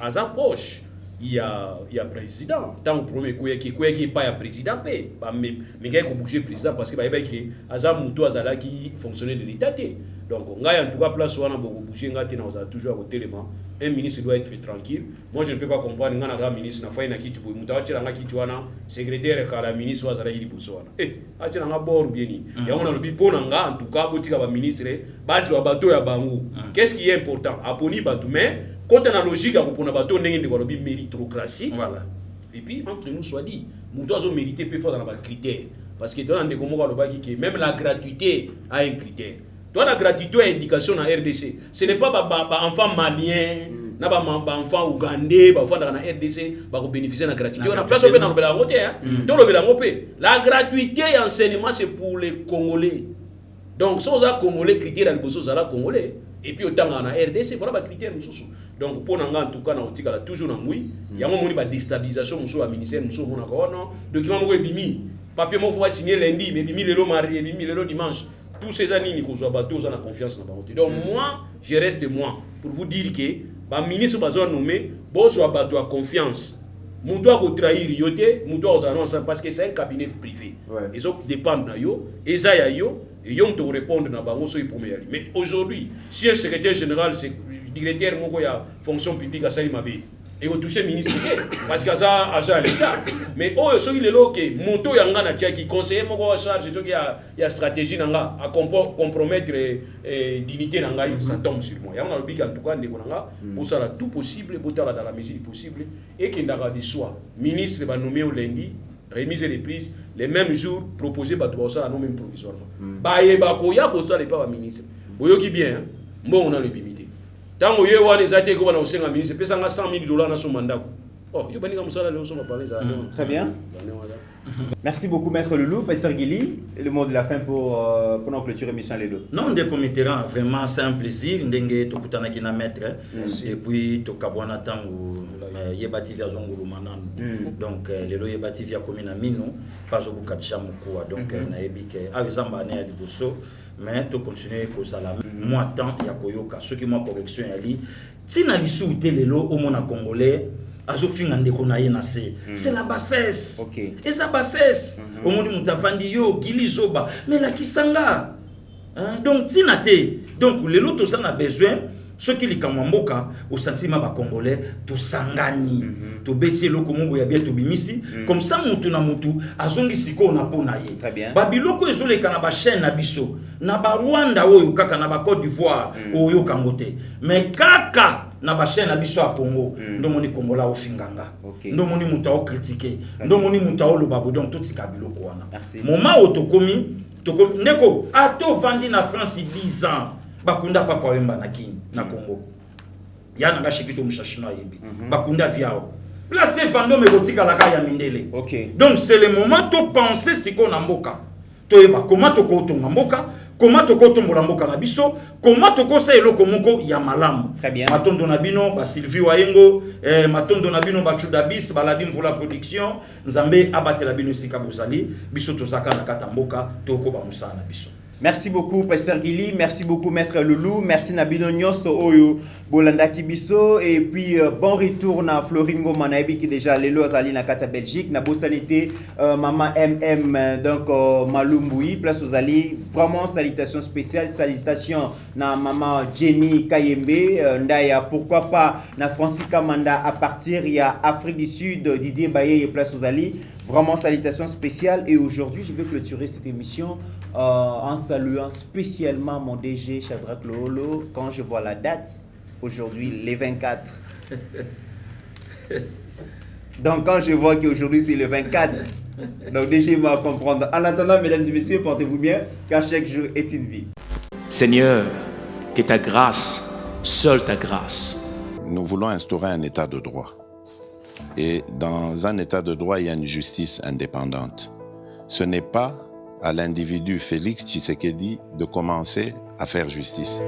il y a président tant premier qui pas président mais qui bouger président parce que ba que azam muto azala qui fonctionnaire de l'état Donc, en tout cas, place où on a beaucoup bougé, on a toujours à côté de moi. Un ministre doit être tranquille. Moi, je ne peux pas comprendre un ministre n'a pas qui tu peux secrétaire car la ministre was aller boussoana. Acha nga bord bien ni. Ya on a le bipona nga en tout cas botika ba ministre base wa bateau ya bango. Qu'est-ce qui est important? Aponi bateau mais quand on a logique à pour bateau ndenge de ba méritocratie. Voilà. Et puis entre nous soit dit, nous doit mériter peu fort dans les critères parce que dans des comme même la gratuité a un critère. Toi, la gratuité et l'éducation en RDC, ce n'est pas les enfants maliens, les enfants ougandais, les enfants dans la RDC qui bénéficient de la gratuité. On a place dans le la gratuité et l'enseignement, c'est pour les Congolais. Donc, si on a Congolais, critères dans le Congolais. Et puis, autant en RDC, voilà les critères. Donc, pour nous, en tout cas, on a toujours un oui. Il y a une déstabilisation, il y a un ministère, il y a un document, papier, il faut signer lundi, mais il y a le dimanche. Tous ces années, nous avons confiance dans la donc, moi, je reste moi. Pour vous dire que le ministre va nommer, si vous avez confiance, vous devez trahir, vous devez annoncer parce que c'est un cabinet privé. Ils dépendent de vous, et ça, et ils ont répondre dans le premier. Mais aujourd'hui, si un secrétaire général, directeur de la fonction publique à Salimabé, et vous touchez le ministre parce que ça agent l'État. Mais oh, ce qui est là que moto yanga na qui conseiller mon à charge il y a stratégie nanga à compromettre dignité nanga ça tombe sur moi. Il y a un but en tout cas nanga pour ça tout possible pour dans la mesure du possible et qu'il n'aura de soi. Ministre va nommer au lundi remise des prises les mêmes jours proposé par tout ça non même provisoirement. Ba koya ko ça les pas ministre. Boyo qui bien bon on a le limité. Tant que vous avez été comme un ministre, vous avez 100 000 $. Dans son mandat. Oh, très bien. Merci beaucoup, Maître Loulou. Pasteur Guili, le mot de la fin pour nous clôturer Mission Lelo. Non, de committerons, vraiment, c'est un plaisir. Ndenge tokutana kina maître. Et puis, tokabwana tangu yebati via zongulu manan. Donc, lelo yebati via komina mino, pas au bukatisha mukua. Donc, naebike, avizamba ne aliboso. Mais tu continues pour ça là. Moi, tant il y a Koyoka, ceux qui m'ont correction, tina lisu lelo au monde congolais, azo fingande konaye nase. C'est la bassesse. Et sa bassesse. Au monde mutafandi yo, gili zoba, mais la kisanga. Donc tina te. Donc lelo tout ça a besoin. Ceux qui likamwamboka au sentiment ba congolais to sangani to beti loko mongo ya bien to bimisi comme ça mutu na mutu azongi siko na pona ye ba biloko ezoleka na ba chaîne na biso na ba Rwanda oyo kaka na ba Côte d'Ivoire oyo kangote mais kaka na ba chaîne na biso a Congo ndo moni kongola ofinganga ndo moni muta o critiquer ndo moni muta o lobabo donc tout tika biloko wana moment otokomi neko ato vandi na France 10 ans bakunda papa wemba na kini na Congo yana nga shikito mushashino yebi bakunda viao place fando me botika la ya mindele donc c'est le moment de penser ce qu'on a mboka to yeba comment to ko to mboka comment to ko to mboka na biso comment to ko sa eloko moko ya malamu matondo na bino ba Sylvie Wayengo matondo na bino ba Chudabis baladi mvula production nzambe abatela bino sika bozali biso to zaka na kata mboka to ko ba musana biso. Merci beaucoup, Pasteur Guili. Merci beaucoup, Maître Loulou. Merci, Nabino Nyos, Oyo, Bolanda Kibiso. Et puis, bon retour na Floringo Manaebi qui déjà les lois à Kata Belgique. Na Bosalité, Maman MM, donc Malumboui, place aux Ali. Vraiment, salutations spéciales. Salutations na Maman Jenny Kayembe. Ndaya, pourquoi pas, na Francis Kamanda à partir. Il y a Afrique du Sud, Didier Baye et place aux Ali. Vraiment, salutations spéciales. Et aujourd'hui, je vais clôturer cette émission en saluant spécialement mon DG Shadrach Loholo quand je vois la date, aujourd'hui, les 24. Donc, quand je vois qu'aujourd'hui, c'est le 24, donc DG va comprendre. En attendant, mesdames et messieurs, portez-vous bien, car chaque jour est une vie. Seigneur, que ta grâce, seule ta grâce. Nous voulons instaurer un état de droit. Et dans un état de droit, il y a une justice indépendante. Ce n'est pas à l'individu Félix Tshisekedi de commencer à faire justice.